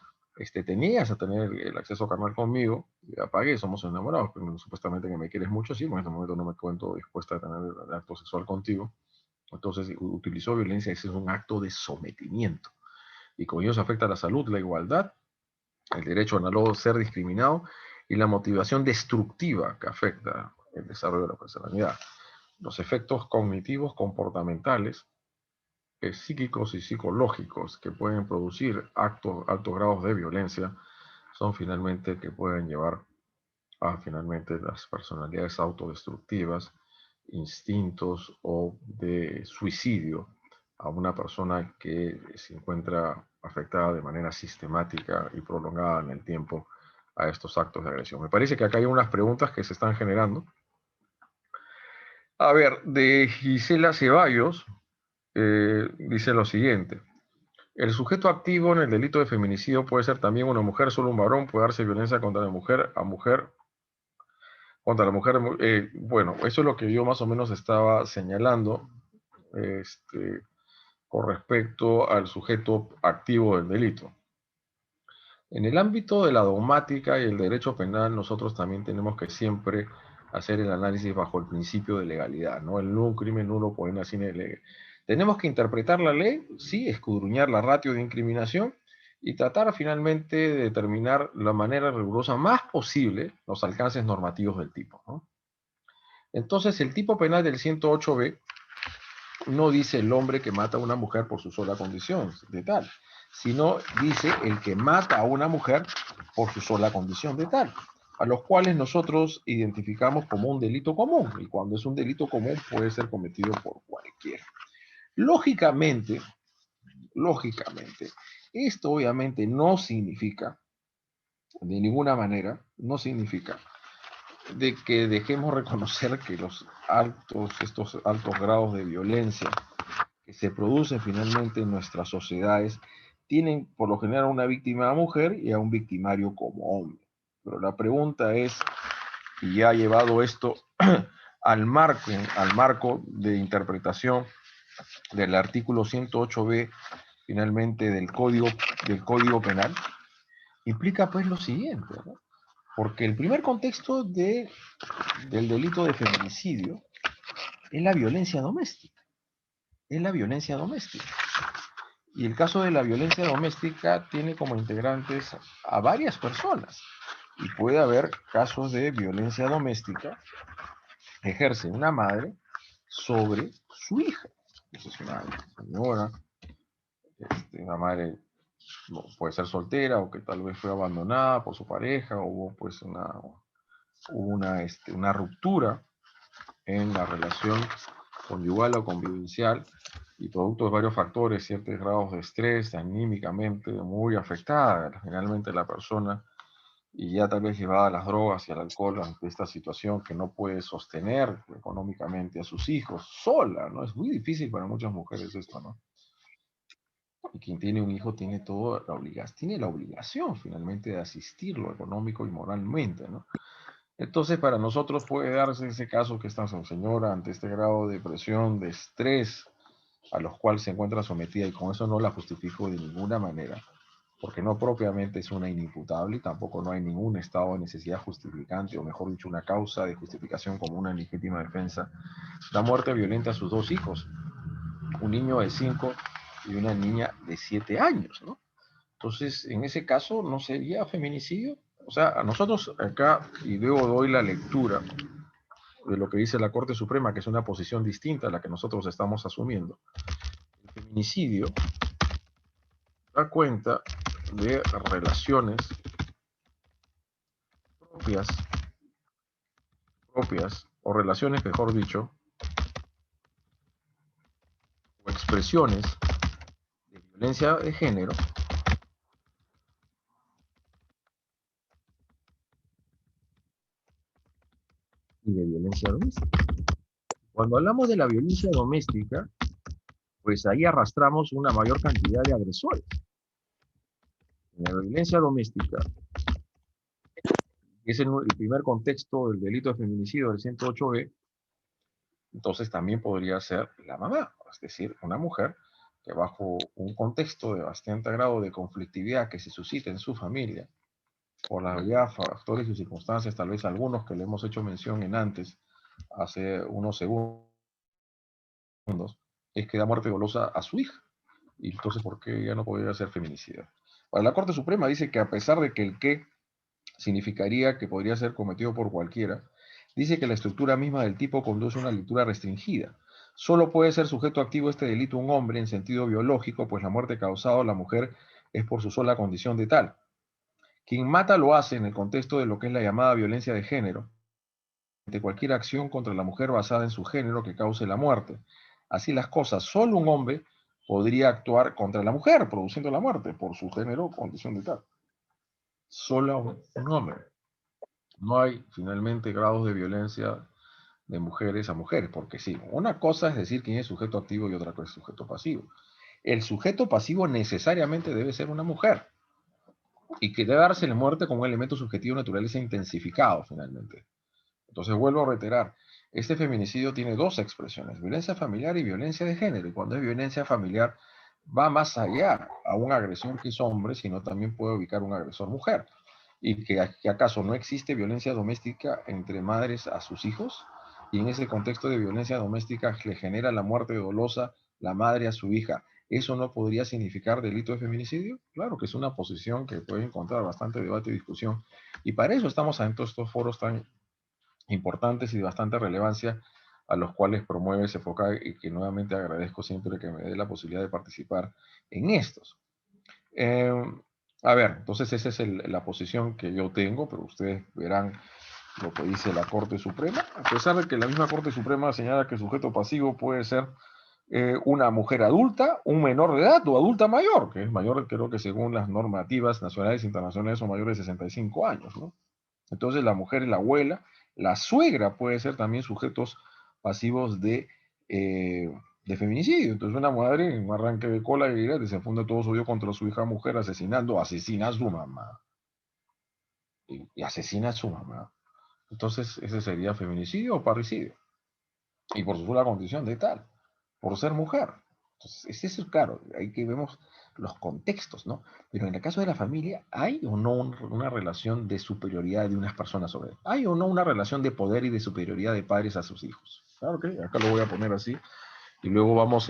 A: tenías a tener el acceso carnal conmigo, ya pagué, somos enamorados, pero supuestamente que me quieres mucho, sí, pero en este momento no me cuento dispuesta a tener el acto sexual contigo. Entonces utilizó violencia, ese es un acto de sometimiento, y con ello se afecta la salud, la igualdad, el derecho a no ser discriminado y la motivación destructiva que afecta el desarrollo de la personalidad. Los efectos cognitivos comportamentales, psíquicos y psicológicos que pueden producir altos grados de violencia son finalmente que pueden llevar a finalmente las personalidades autodestructivas, instintos o de suicidio a una persona que se encuentra afectada de manera sistemática y prolongada en el tiempo a estos actos de agresión. Me parece que acá hay unas preguntas que se están generando. A ver, de Gisela Ceballos, dice lo siguiente. El sujeto activo en el delito de feminicidio puede ser también una mujer, solo un varón, puede darse violencia contra la mujer a mujer, contra la mujer. Bueno, eso es lo que yo más o menos estaba señalando con respecto al sujeto activo del delito. En el ámbito de la dogmática y el derecho penal, nosotros también tenemos que siempre hacer el análisis bajo el principio de legalidad, ¿no? El nulo crimen nulo poena sine lege. Tenemos que interpretar la ley, sí, escudriñar la ratio de incriminación y tratar finalmente de determinar la manera rigurosa más posible los alcances normativos del tipo, ¿no? Entonces, el tipo penal del 108B no dice el hombre que mata a una mujer por su sola condición de tal, sino dice el que mata a una mujer por su sola condición de tal, a los cuales nosotros identificamos como un delito común, y cuando es un delito común puede ser cometido por cualquiera. Lógicamente, esto obviamente no significa, de ninguna manera, no significa de que dejemos reconocer que estos altos grados de violencia que se producen finalmente en nuestras sociedades tienen por lo general una víctima mujer y a un victimario como hombre. Pero la pregunta es, y ya ha llevado esto al marco de interpretación del artículo 108B finalmente del Código Penal, implica pues lo siguiente, ¿no? Porque el primer contexto del delito de feminicidio es la violencia doméstica. Es la violencia doméstica. Y el caso de la violencia doméstica tiene como integrantes a varias personas. Y puede haber casos de violencia doméstica que ejerce una madre sobre su hija. Esa es una señora, una madre puede ser soltera o que tal vez fue abandonada por su pareja, o hubo pues una ruptura en la relación conyugal o convivencial y producto de varios factores, ciertos grados de estrés, anímicamente muy afectada generalmente la persona y ya tal vez llevada a las drogas y al alcohol ante esta situación que no puede sostener económicamente a sus hijos sola, ¿no? Es muy difícil para muchas mujeres esto, ¿no? Y quien tiene un hijo tiene tiene la obligación finalmente de asistirlo económico y moralmente, ¿no? Entonces, para nosotros puede darse ese caso que esta señora, ante este grado de presión, de estrés a los cuales se encuentra sometida, y con eso no la justifico de ninguna manera, porque no propiamente es una inimputable y tampoco no hay ningún estado de necesidad justificante, o mejor dicho, una causa de justificación como una legítima defensa, la muerte violenta a sus dos hijos, un niño de 5 y una niña de 7 años, ¿no? Entonces, en ese caso, ¿no sería feminicidio? O sea, a nosotros acá, y luego doy la lectura de lo que dice la Corte Suprema, que es una posición distinta a la que nosotros estamos asumiendo. El feminicidio da cuenta de relaciones propias, o relaciones, mejor dicho, o expresiones de violencia de género y de violencia doméstica. Cuando hablamos de la violencia doméstica, pues ahí arrastramos una mayor cantidad de agresores. En la violencia doméstica, que es el primer contexto del delito de feminicidio del 108B, entonces también podría ser la mamá, es decir, una mujer que bajo un contexto de bastante grado de conflictividad que se suscita en su familia, por las ya factores y circunstancias, tal vez algunos que le hemos hecho mención en antes, hace unos segundos, es que da muerte dolosa a su hija. Y entonces, ¿por qué ella no podría ser feminicida? Para la Corte Suprema dice que a pesar de que el que significaría que podría ser cometido por cualquiera, dice que la estructura misma del tipo conduce a una lectura restringida. Solo puede ser sujeto activo este delito un hombre en sentido biológico, pues la muerte causada a la mujer es por su sola condición de tal. Quien mata lo hace en el contexto de lo que es la llamada violencia de género, de cualquier acción contra la mujer basada en su género que cause la muerte. Así las cosas, solo un hombre podría actuar contra la mujer, produciendo la muerte por su género o condición de tal. Solo un hombre. No hay finalmente grados de violencia de mujeres a mujeres, porque sí, una cosa es decir quién es sujeto activo y otra cosa es sujeto pasivo. El sujeto pasivo necesariamente debe ser una mujer y que debe darse la muerte como un elemento subjetivo de naturaleza intensificado finalmente. Entonces vuelvo a reiterar, este feminicidio tiene dos expresiones, violencia familiar y violencia de género, y cuando es violencia familiar va más allá a un agresor que es hombre, sino también puede ubicar un agresor mujer. Y que acaso no existe violencia doméstica entre madres a sus hijos, y en ese contexto de violencia doméstica le genera la muerte dolosa la madre a su hija. ¿Eso no podría significar delito de feminicidio? Claro que es una posición que puede encontrar bastante debate y discusión, y para eso estamos en todos estos foros tan importantes y de bastante relevancia a los cuales promueve Cefoca y que nuevamente agradezco siempre que me dé la posibilidad de participar en estos. Eh, a ver, entonces esa es la posición que yo tengo, pero ustedes verán lo que dice la Corte Suprema, a pesar de que la misma Corte Suprema señala que el sujeto pasivo puede ser una mujer adulta, un menor de edad o adulta mayor, que es mayor, creo que según las normativas nacionales e internacionales son mayores de 65 años, ¿no? Entonces la mujer es la abuela, la suegra puede ser también sujetos pasivos de feminicidio. Entonces una madre en un arranque de cola y desenfunda todo su odio contra su hija mujer asesina a su mamá. Y asesina a su mamá. Entonces ese sería feminicidio o parricidio. Y por su sola condición de tal, por ser mujer. Entonces, ese es claro, ahí que vemos los contextos, ¿no? Pero en el caso de la familia, ¿hay o no una relación de superioridad de unas personas sobre él? ¿Hay o no una relación de poder y de superioridad de padres a sus hijos? Claro que acá lo voy a poner así y luego vamos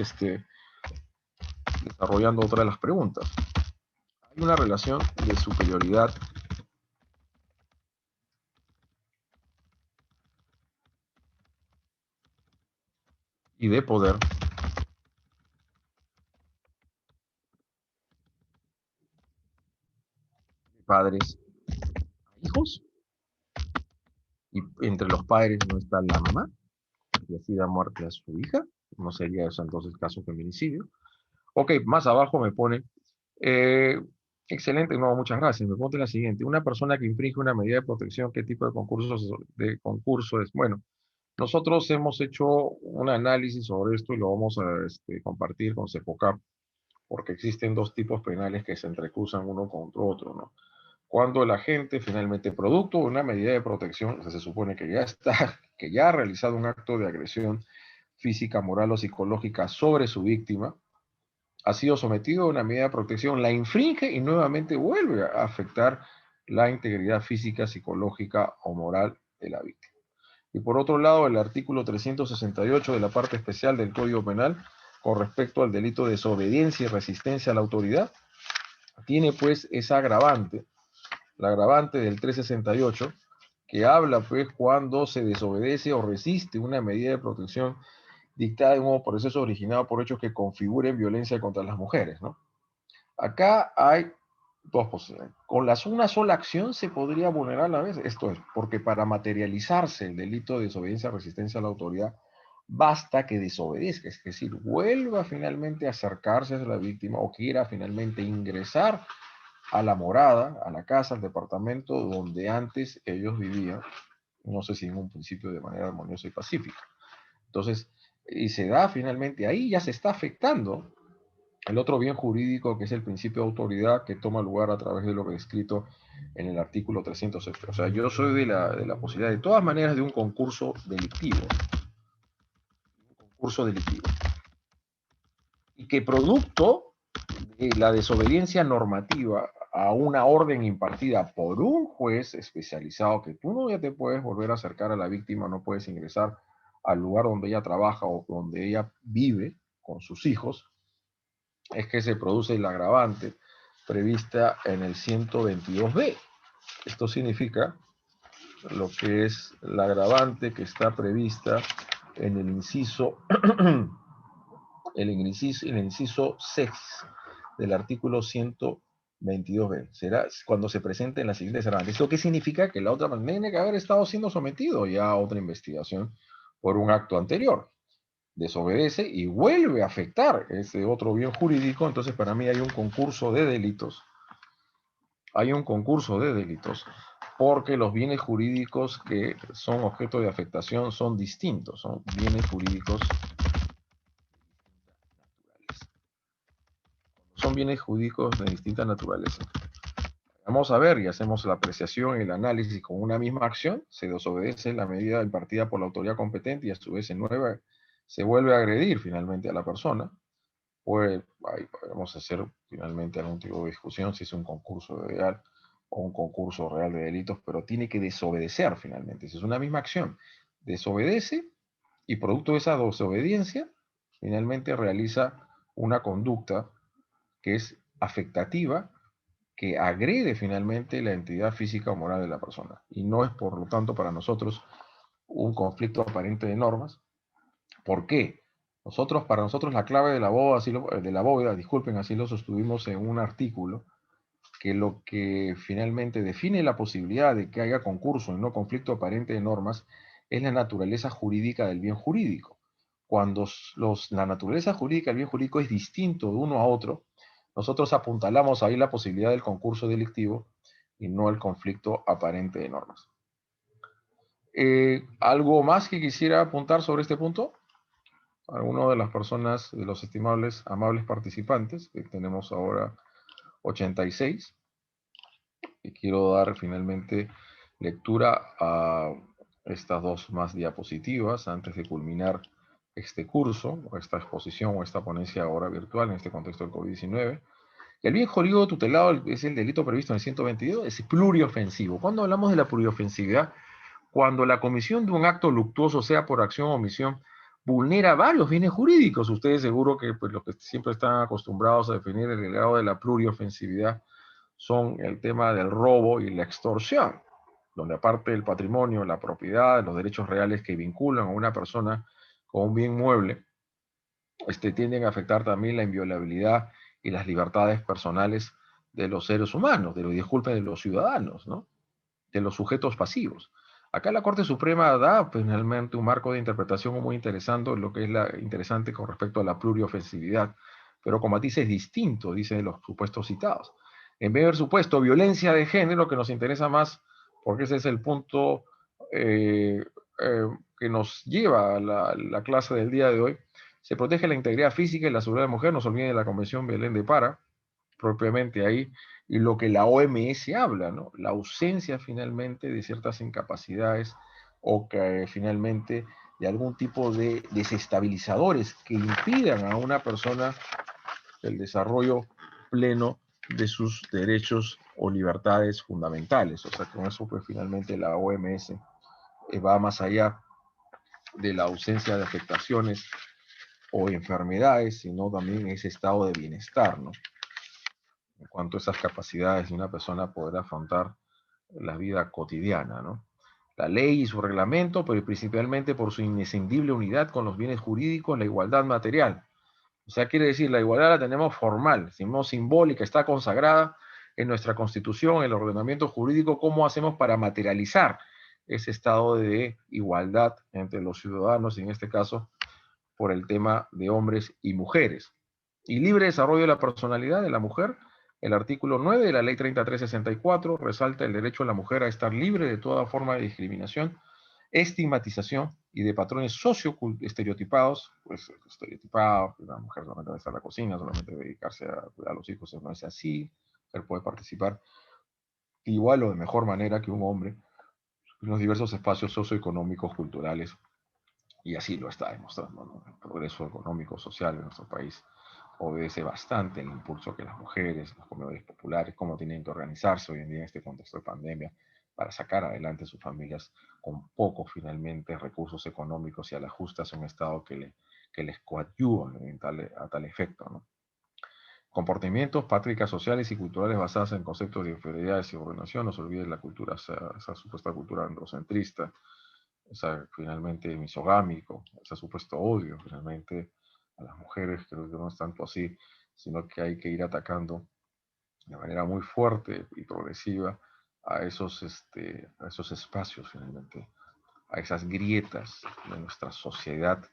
A: desarrollando otra de las preguntas. ¿Hay una relación de superioridad y de poder de padres a hijos? Y entre los padres no está la mamá, y así da muerte a su hija. No sería eso entonces caso feminicidio. Ok, más abajo me pone, eh, excelente, no, muchas gracias. Me pone la siguiente, una persona que infringe una medida de protección, ¿qué tipo de concurso es? Bueno, nosotros hemos hecho un análisis sobre esto y lo vamos a compartir con CEPOCAP, porque existen dos tipos penales que se entrecruzan uno contra otro, ¿no? Cuando el agente finalmente, producto de una medida de protección, o sea, se supone que ya está, que ya ha realizado un acto de agresión física, moral o psicológica sobre su víctima, ha sido sometido a una medida de protección, la infringe y nuevamente vuelve a afectar la integridad física, psicológica o moral de la víctima. Y por otro lado, el artículo 368 de la parte especial del Código Penal, con respecto al delito de desobediencia y resistencia a la autoridad, tiene pues esa agravante, la agravante del 368, que habla pues cuando se desobedece o resiste una medida de protección dictada en un proceso originado por hechos que configuren violencia contra las mujeres, ¿no? Acá hay dos posibilidades. Con una sola acción se podría vulnerar a la vez. Esto es, porque para materializarse el delito de desobediencia o resistencia a la autoridad, basta que desobedezca, es decir, vuelva finalmente a acercarse a la víctima o quiera finalmente ingresar a la morada, a la casa, al departamento donde antes ellos vivían, no sé si en un principio de manera armoniosa y pacífica. Entonces, y se da finalmente ahí, ya se está afectando el otro bien jurídico, que es el principio de autoridad, que toma lugar a través de lo que he escrito en el artículo 307. O sea, yo soy de la posibilidad, de todas maneras, de un concurso delictivo. Un concurso delictivo. que producto de la desobediencia normativa a una orden impartida por un juez especializado, que tú no ya te puedes volver a acercar a la víctima, no puedes ingresar al lugar donde ella trabaja o donde ella vive con sus hijos, es que se produce el agravante prevista en el 122B. Esto significa lo que es la agravante que está prevista en el inciso, el inciso 6 del artículo 122B. Será cuando se presenten las siguientes agravantes. ¿Esto qué significa? Que la otra persona tiene que haber estado siendo sometido ya a otra investigación por un acto anterior. Desobedece y vuelve a afectar ese otro bien jurídico. Entonces, para mí hay un concurso de delitos. Hay un concurso de delitos porque los bienes jurídicos que son objeto de afectación son distintos, son bienes jurídicos naturales. Son bienes jurídicos de distinta naturaleza. Vamos a ver y hacemos la apreciación y el análisis con una misma acción, se desobedece la medida impartida por la autoridad competente y a su vez se vuelve a agredir finalmente a la persona. Pues ahí podemos hacer finalmente algún tipo de discusión si es un concurso real o un concurso real de delitos, pero tiene que desobedecer finalmente. Si es una misma acción, desobedece y producto de esa desobediencia, finalmente realiza una conducta que es afectativa, que agrede finalmente la entidad física o moral de la persona. Y no es, por lo tanto, para nosotros un conflicto aparente de normas. ¿Por qué? Para nosotros la clave de la bóveda, disculpen, así lo sostuvimos en un artículo, que lo que finalmente define la posibilidad de que haya concurso y no conflicto aparente de normas es la naturaleza jurídica del bien jurídico. Cuando la naturaleza jurídica del bien jurídico es distinto de uno a otro, nosotros apuntalamos ahí la posibilidad del concurso delictivo y no el conflicto aparente de normas. ¿Algo más que quisiera apuntar sobre este punto? Alguno de las personas, de los estimables, amables participantes, que tenemos ahora 86, y quiero dar finalmente lectura a estas dos más diapositivas antes de culminar este curso, o esta exposición, o esta ponencia ahora virtual en este contexto del COVID-19. El bien jurídico tutelado es el delito previsto en el 122, es pluriofensivo. Cuando hablamos de la pluriofensividad, cuando la comisión de un acto luctuoso, sea por acción o omisión, vulnera varios bienes jurídicos. Ustedes seguro que pues, los que siempre están acostumbrados a definir el grado de la pluriofensividad son el tema del robo y la extorsión, donde aparte del patrimonio, la propiedad, los derechos reales que vinculan a una persona con un bien mueble, tienden a afectar también la inviolabilidad y las libertades personales de los seres humanos, disculpen, de los ciudadanos, ¿no? De los sujetos pasivos. Acá la Corte Suprema da finalmente un marco de interpretación muy interesante, lo que es interesante con respecto a la pluriofensividad, pero con matices distintos, dicen los supuestos citados. En vez del supuesto violencia de género, que nos interesa más, porque ese es el punto que nos lleva a la clase del día de hoy, se protege la integridad física y la seguridad de la mujer, no se olviden de la Convención Belén de Para, propiamente ahí, y lo que la OMS habla, ¿no? La ausencia finalmente de ciertas incapacidades o que finalmente de algún tipo de desestabilizadores que impidan a una persona el desarrollo pleno de sus derechos o libertades fundamentales. O sea, con eso pues finalmente la OMS va más allá de la ausencia de afectaciones o enfermedades, sino también ese estado de bienestar, ¿no? En cuanto a esas capacidades de una persona poder afrontar la vida cotidiana, ¿no? La ley y su reglamento, pero principalmente por su inescindible unidad con los bienes jurídicos, la igualdad material. O sea, quiere decir, la igualdad la tenemos formal, no simbólica, está consagrada en nuestra Constitución, en el ordenamiento jurídico. ¿Cómo hacemos para materializar ese estado de igualdad entre los ciudadanos, y en este caso, por el tema de hombres y mujeres? Y libre desarrollo de la personalidad de la mujer. El artículo 9 de la Ley 3364 resalta el derecho de la mujer a estar libre de toda forma de discriminación, estigmatización y de patrones socio-estereotipados, pues estereotipados, que la mujer solamente debe estar en la cocina, solamente dedicarse a cuidar a los hijos, no es así, él puede participar igual o de mejor manera que un hombre en los diversos espacios socioeconómicos, culturales, y así lo está demostrando, ¿no? El progreso económico, social en nuestro país obedece bastante el impulso que las mujeres, los comedores populares, cómo tienen que organizarse hoy en día en este contexto de pandemia para sacar adelante sus familias con pocos finalmente recursos económicos y a la justa hacia un Estado que les coadyuva a tal efecto, ¿no? Comportamientos, prácticas sociales y culturales basadas en conceptos de inferioridad y subordinación. No se olvide la cultura, esa supuesta cultura androcentrista, esa finalmente misogámico, ese supuesto odio finalmente a las mujeres, creo que no es tanto así, sino que hay que ir atacando de manera muy fuerte y progresiva a esos espacios finalmente, a esas grietas de nuestra sociedad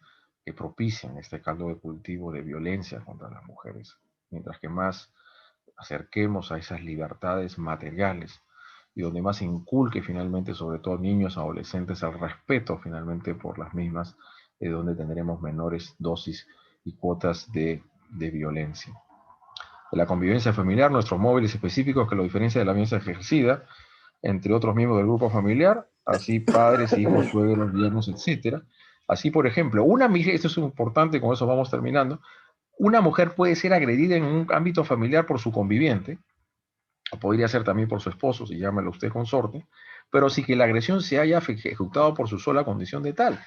A: que propician este caldo de cultivo de violencia contra las mujeres. Mientras que más acerquemos a esas libertades materiales y donde más inculque finalmente, sobre todo niños, adolescentes, el respeto finalmente por las mismas, es donde tendremos menores dosis y cuotas de violencia. De la convivencia familiar, nuestros móviles específicos que lo diferencia de la violencia ejercida entre otros miembros del grupo familiar, así padres, hijos, suegros, yernos, etc. Así, por ejemplo, esto es importante, con eso vamos terminando, una mujer puede ser agredida en un ámbito familiar por su conviviente, o podría ser también por su esposo, si llámelo usted consorte, pero sí que la agresión se haya ejecutado por su sola condición de tal.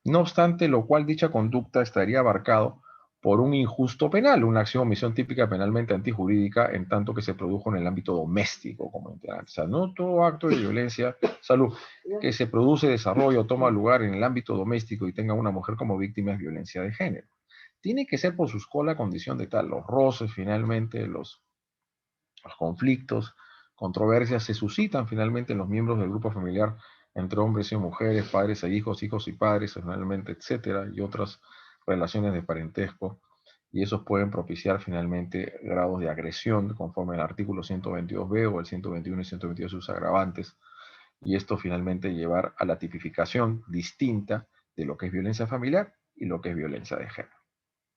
A: No obstante, lo cual dicha conducta estaría abarcado por un injusto penal, una acción o omisión típica penalmente antijurídica en tanto que se produjo en el ámbito doméstico, como integrante. O sea, no todo acto de violencia, salud, que se produce, desarrolla o toma lugar en el ámbito doméstico y tenga una mujer como víctima es violencia de género. Tiene que ser por su sola condición de tal. Los roces, finalmente, los conflictos, controversias se suscitan finalmente en los miembros del grupo familiar entre hombres y mujeres, padres e hijos, hijos y padres, finalmente, etcétera, y otras relaciones de parentesco, y esos pueden propiciar finalmente grados de agresión conforme al artículo 122b o el 121 y 122 sus agravantes, y esto finalmente llevar a la tipificación distinta de lo que es violencia familiar y lo que es violencia de género.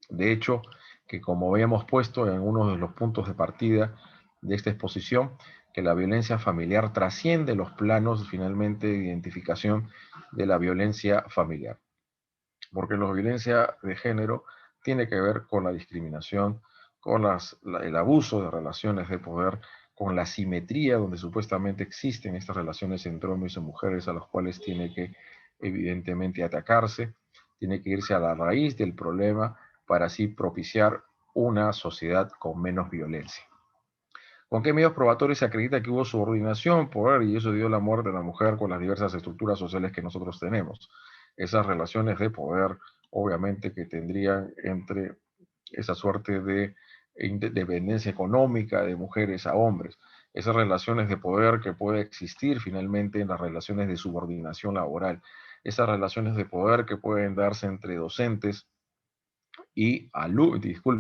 A: De hecho, que como habíamos puesto en uno de los puntos de partida de esta exposición, que la violencia familiar trasciende los planos finalmente de identificación de la violencia familiar, porque la violencia de género tiene que ver con la discriminación, con el abuso de relaciones de poder, con la simetría donde supuestamente existen estas relaciones entre hombres y mujeres a las cuales tiene que evidentemente atacarse, tiene que irse a la raíz del problema para así propiciar una sociedad con menos violencia. ¿Con qué medios probatorios se acredita que hubo subordinación, poder, y eso dio la muerte de la mujer con las diversas estructuras sociales que nosotros tenemos? Esas relaciones de poder, obviamente, que tendrían entre esa suerte de dependencia económica de mujeres a hombres, esas relaciones de poder que puede existir finalmente en las relaciones de subordinación laboral, esas relaciones de poder que pueden darse entre docentes y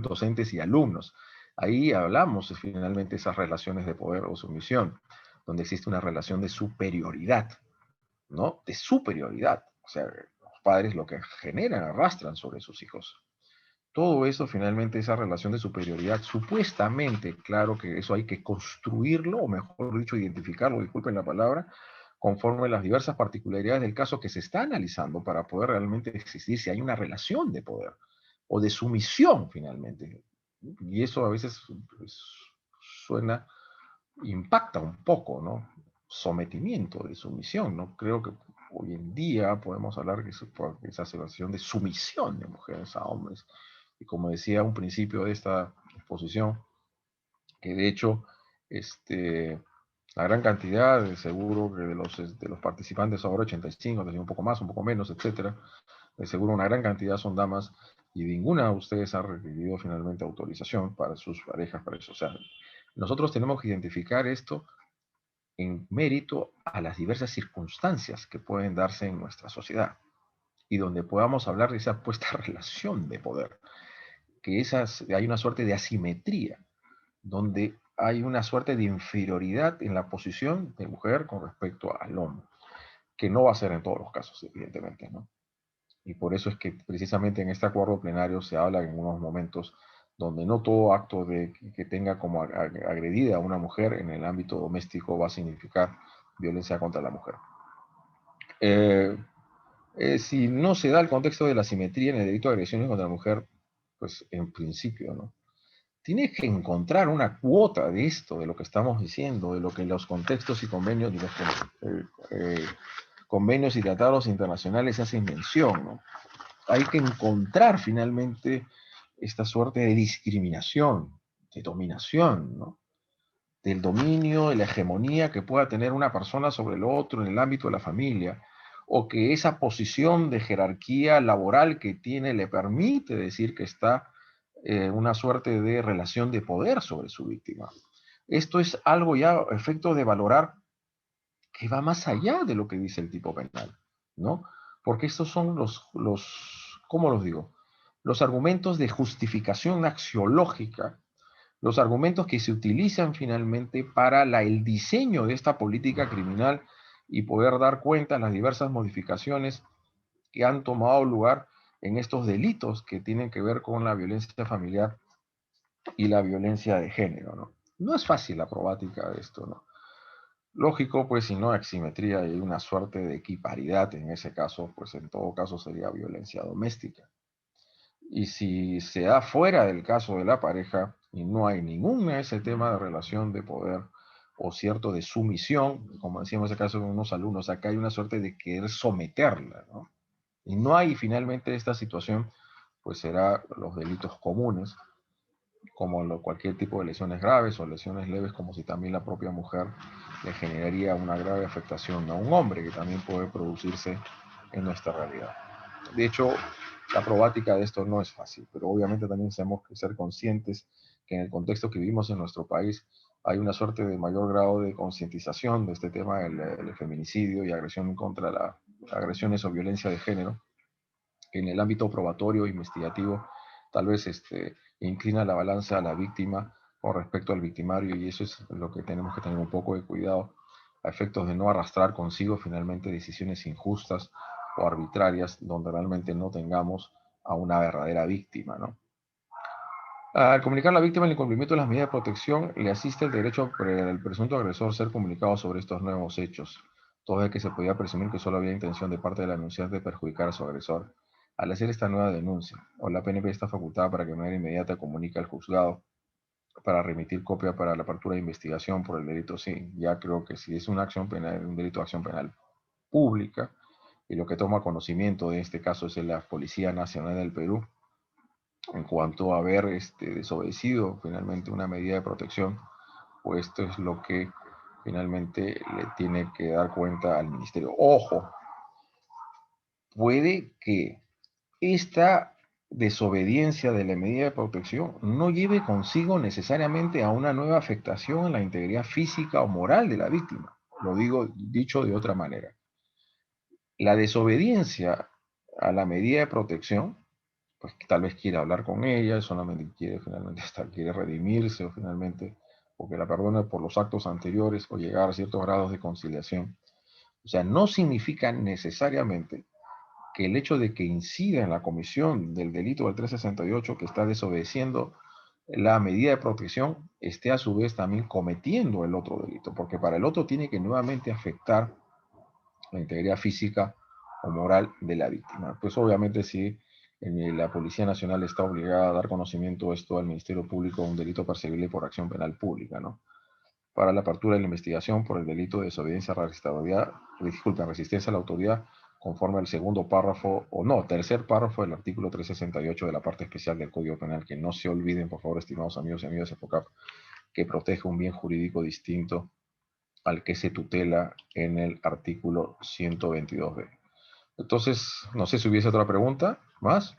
A: docentes y alumnos. Ahí hablamos finalmente de esas relaciones de poder o sumisión, donde existe una relación de superioridad, ¿no? De superioridad. O sea, los padres lo que generan, arrastran sobre sus hijos. Todo eso, finalmente, esa relación de superioridad, supuestamente, claro que eso hay que construirlo, o mejor dicho, identificarlo, disculpen la palabra, conforme a las diversas particularidades del caso que se está analizando para poder realmente existir si hay una relación de poder o de sumisión, finalmente. Y eso a veces pues, suena, impacta un poco, ¿no? Sometimiento de sumisión, ¿no? Creo que hoy en día podemos hablar que esa situación de sumisión de mujeres a hombres. Y como decía un principio de esta exposición, que de hecho, la gran cantidad, de seguro que de los participantes ahora 85, un poco más, un poco menos, etcétera, de seguro una gran cantidad son damas y ninguna de ustedes ha recibido finalmente autorización para sus parejas para eso. O sea, nosotros tenemos que identificar esto en mérito a las diversas circunstancias que pueden darse en nuestra sociedad y donde podamos hablar de esa puesta relación de poder, que hay una suerte de asimetría, donde hay una suerte de inferioridad en la posición de mujer con respecto al hombre, que no va a ser en todos los casos, evidentemente, ¿no? Y por eso es que precisamente en este acuerdo plenario se habla en unos momentos donde no todo acto que tenga como agredida a una mujer en el ámbito doméstico va a significar violencia contra la mujer. Si no se da el contexto de la simetría en el delito de agresiones contra la mujer, pues en principio, ¿no? tiene que encontrar una cuota de esto, de lo que estamos diciendo, de lo que los contextos y convenios, de los convenios y tratados internacionales hacen mención, ¿no? Hay que encontrar finalmente esta suerte de discriminación, de dominación, ¿no? Del dominio, de la hegemonía que pueda tener una persona sobre el otro en el ámbito de la familia, o que esa posición de jerarquía laboral que tiene le permite decir que está una suerte de relación de poder sobre su víctima. Esto es algo ya a efecto de valorar que va más allá de lo que dice el tipo penal, ¿no? Porque estos son ¿cómo los digo? Los argumentos de justificación axiológica, los argumentos que se utilizan finalmente para el diseño de esta política criminal y poder dar cuenta de las diversas modificaciones que han tomado lugar en estos delitos que tienen que ver con la violencia familiar y la violencia de género, ¿no? No es fácil la probática de esto, ¿no? Lógico, pues si no hay asimetría y hay una suerte de equiparidad en ese caso, pues en todo caso sería violencia doméstica. Y si se da fuera del caso de la pareja y no hay ningún ese tema de relación de poder o cierto de sumisión, como decíamos en ese caso con unos alumnos, acá hay una suerte de querer someterla, ¿no? Y no hay finalmente esta situación, pues será los delitos comunes, como cualquier tipo de lesiones graves o lesiones leves, como si también la propia mujer le generaría una grave afectación a un hombre, que también puede producirse en nuestra realidad. De hecho, la probática de esto no es fácil, pero obviamente también tenemos que ser conscientes que en el contexto que vivimos en nuestro país hay una suerte de mayor grado de concientización de este tema del feminicidio y agresión contra agresiones o violencia de género, que en el ámbito probatorio, investigativo, tal vez inclina la balanza a la víctima con respecto al victimario, y eso es lo que tenemos que tener un poco de cuidado a efectos de no arrastrar consigo finalmente decisiones injustas o arbitrarias donde realmente no tengamos a una verdadera víctima, ¿no? Al comunicar a la víctima el incumplimiento de las medidas de protección, le asiste el derecho al presunto agresor ser comunicado sobre estos nuevos hechos, todo de que se podía presumir que solo había intención de parte del anunciante de perjudicar a su agresor. Al hacer esta nueva denuncia, o la PNP está facultada para que de manera inmediata comunique al juzgado para remitir copia para la apertura de investigación por el delito. Sí, ya creo que si es una acción penal, un delito de acción penal pública, y lo que toma conocimiento de este caso es la Policía Nacional del Perú, en cuanto a haber desobedecido finalmente una medida de protección, pues esto es lo que finalmente le tiene que dar cuenta al ministerio. Ojo, puede que esta desobediencia de la medida de protección no lleve consigo necesariamente a una nueva afectación en la integridad física o moral de la víctima. Lo digo dicho de otra manera. La desobediencia a la medida de protección, pues tal vez quiere hablar con ella, solamente quiere finalmente quiere redimirse o finalmente porque la perdone por los actos anteriores o llegar a ciertos grados de conciliación. O sea, no significa necesariamente que el hecho de que incida en la comisión del delito del 368 que está desobedeciendo la medida de protección esté a su vez también cometiendo el otro delito, porque para el otro tiene que nuevamente afectar la integridad física o moral de la víctima. Pues obviamente si la Policía Nacional está obligada a dar conocimiento de esto al Ministerio Público, un delito perseguible por acción penal pública, ¿no? Para la apertura de la investigación por el delito de desobediencia a la resistencia a la autoridad, conforme al segundo párrafo, o no, tercer párrafo del artículo 368 de la parte especial del Código Penal, que no se olviden, por favor, estimados amigos y amigas de FOCAP, que protege un bien jurídico distinto al que se tutela en el artículo 122b. Entonces, no sé si hubiese otra pregunta más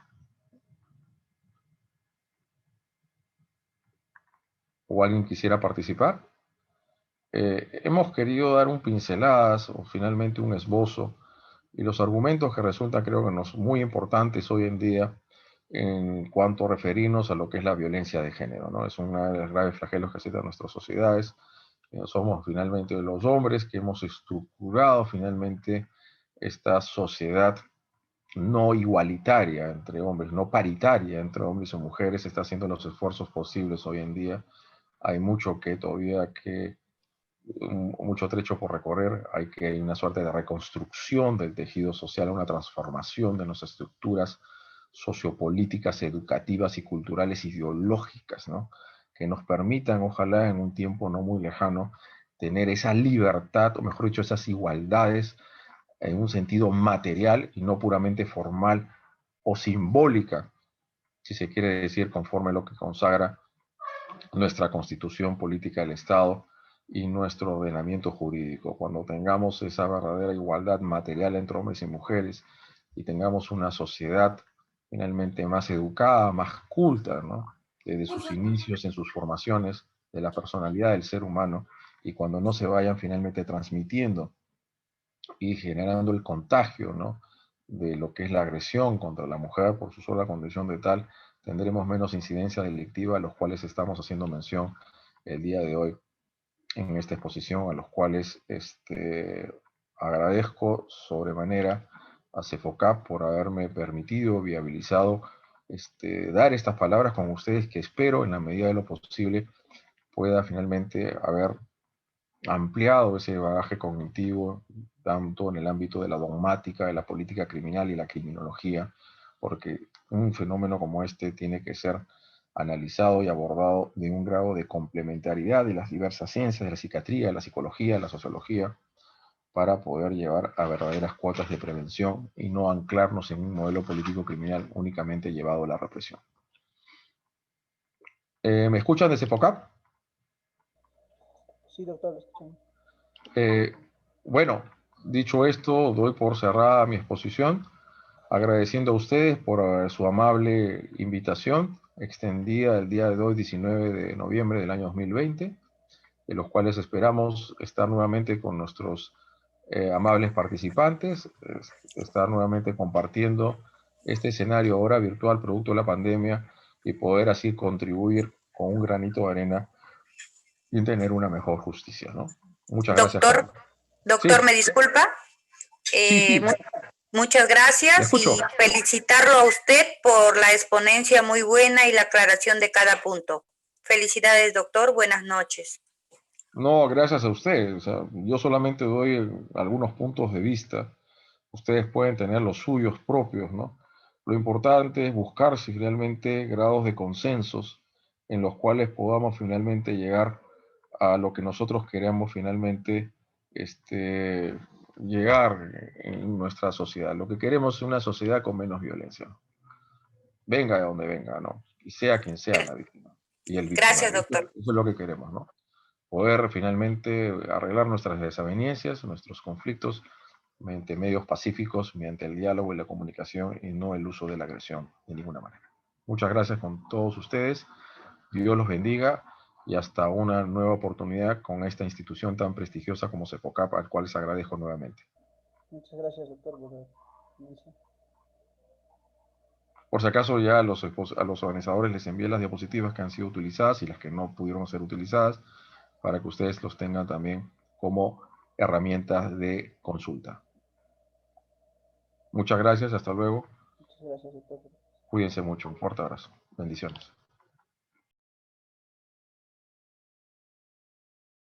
A: o alguien quisiera participar. Hemos querido dar un pinceladas o finalmente un esbozo y los argumentos que resultan creo que nos muy importantes hoy en día en cuanto a referirnos a lo que es la violencia de género, ¿no? Es uno de los graves flagelos que existen en nuestras sociedades. Somos finalmente los hombres que hemos estructurado finalmente esta sociedad no igualitaria entre hombres, no paritaria entre hombres y mujeres, está haciendo los esfuerzos posibles hoy en día. Hay mucho que todavía mucho trecho por recorrer, hay una suerte de reconstrucción del tejido social, una transformación de nuestras estructuras sociopolíticas, educativas y culturales ideológicas, ¿no? que nos permitan, ojalá en un tiempo no muy lejano, tener esa libertad, o mejor dicho, esas igualdades en un sentido material y no puramente formal o simbólica, si se quiere decir, conforme a lo que consagra nuestra constitución política del Estado y nuestro ordenamiento jurídico. Cuando tengamos esa verdadera igualdad material entre hombres y mujeres y tengamos una sociedad finalmente más educada, más culta, ¿no? Desde sus inicios, en sus formaciones, de la personalidad del ser humano, y cuando no se vayan finalmente transmitiendo y generando el contagio, ¿no? De lo que es la agresión contra la mujer por su sola condición de tal, tendremos menos incidencia delictiva, a los cuales estamos haciendo mención el día de hoy en esta exposición, a los cuales agradezco sobremanera a CEFOCAP por haberme permitido, viabilizado, dar estas palabras con ustedes, que espero en la medida de lo posible pueda finalmente haber ampliado ese bagaje cognitivo, tanto en el ámbito de la dogmática, de la política criminal y la criminología, porque un fenómeno como este tiene que ser analizado y abordado de un grado de complementariedad de las diversas ciencias, de la psiquiatría, la psicología, la sociología, para poder llevar a verdaderas cuotas de prevención y no anclarnos en un modelo político criminal únicamente llevado a la represión. ¿Me escuchan desde FOCAP?
B: Sí, doctor, lo escuchamos.
A: Bueno, dicho esto, doy por cerrada mi exposición, agradeciendo a ustedes por su amable invitación extendida el día de hoy, 19 de noviembre del año 2020, de los cuales esperamos estar nuevamente con nuestros amables participantes, estar nuevamente compartiendo este escenario ahora virtual producto de la pandemia y poder así contribuir con un granito de arena y tener una mejor justicia, ¿no? Muchas gracias.
C: Doctor, doctor,
A: Sí,
C: me disculpa.
A: sí, sí,
C: Muchas
A: le
C: gracias
A: escucho.
C: y felicitarlo a usted por la exponencia muy buena y la aclaración de cada punto. Felicidades, doctor. Buenas noches.
A: No, gracias a usted. O sea, yo solamente doy algunos puntos de vista. Ustedes pueden tener los suyos propios, ¿no? Lo importante es buscar si realmente grados de consensos en los cuales podamos finalmente llegar a lo que nosotros queremos finalmente llegar en nuestra sociedad. Lo que queremos es una sociedad con menos violencia, ¿no? Venga de donde venga, ¿no? Y sea quien sea la víctima y el
C: Gracias,
A: victimario.
C: doctor.
A: Eso es lo que queremos, ¿no? Poder finalmente arreglar nuestras desavenencias, nuestros conflictos, mediante medios pacíficos, mediante el diálogo y la comunicación y no el uso de la agresión de ninguna manera. Muchas gracias con todos ustedes. Dios los bendiga y hasta una nueva oportunidad con esta institución tan prestigiosa como CEFOCAP, al cual les agradezco nuevamente.
B: Muchas gracias, doctor, por la mención.
A: Por si acaso ya a los organizadores les envié las diapositivas que han sido utilizadas y las que no pudieron ser utilizadas para que ustedes los tengan también como herramientas de consulta. Muchas gracias, hasta luego.
B: Muchas gracias, doctor.
A: Cuídense mucho, un fuerte abrazo. Bendiciones.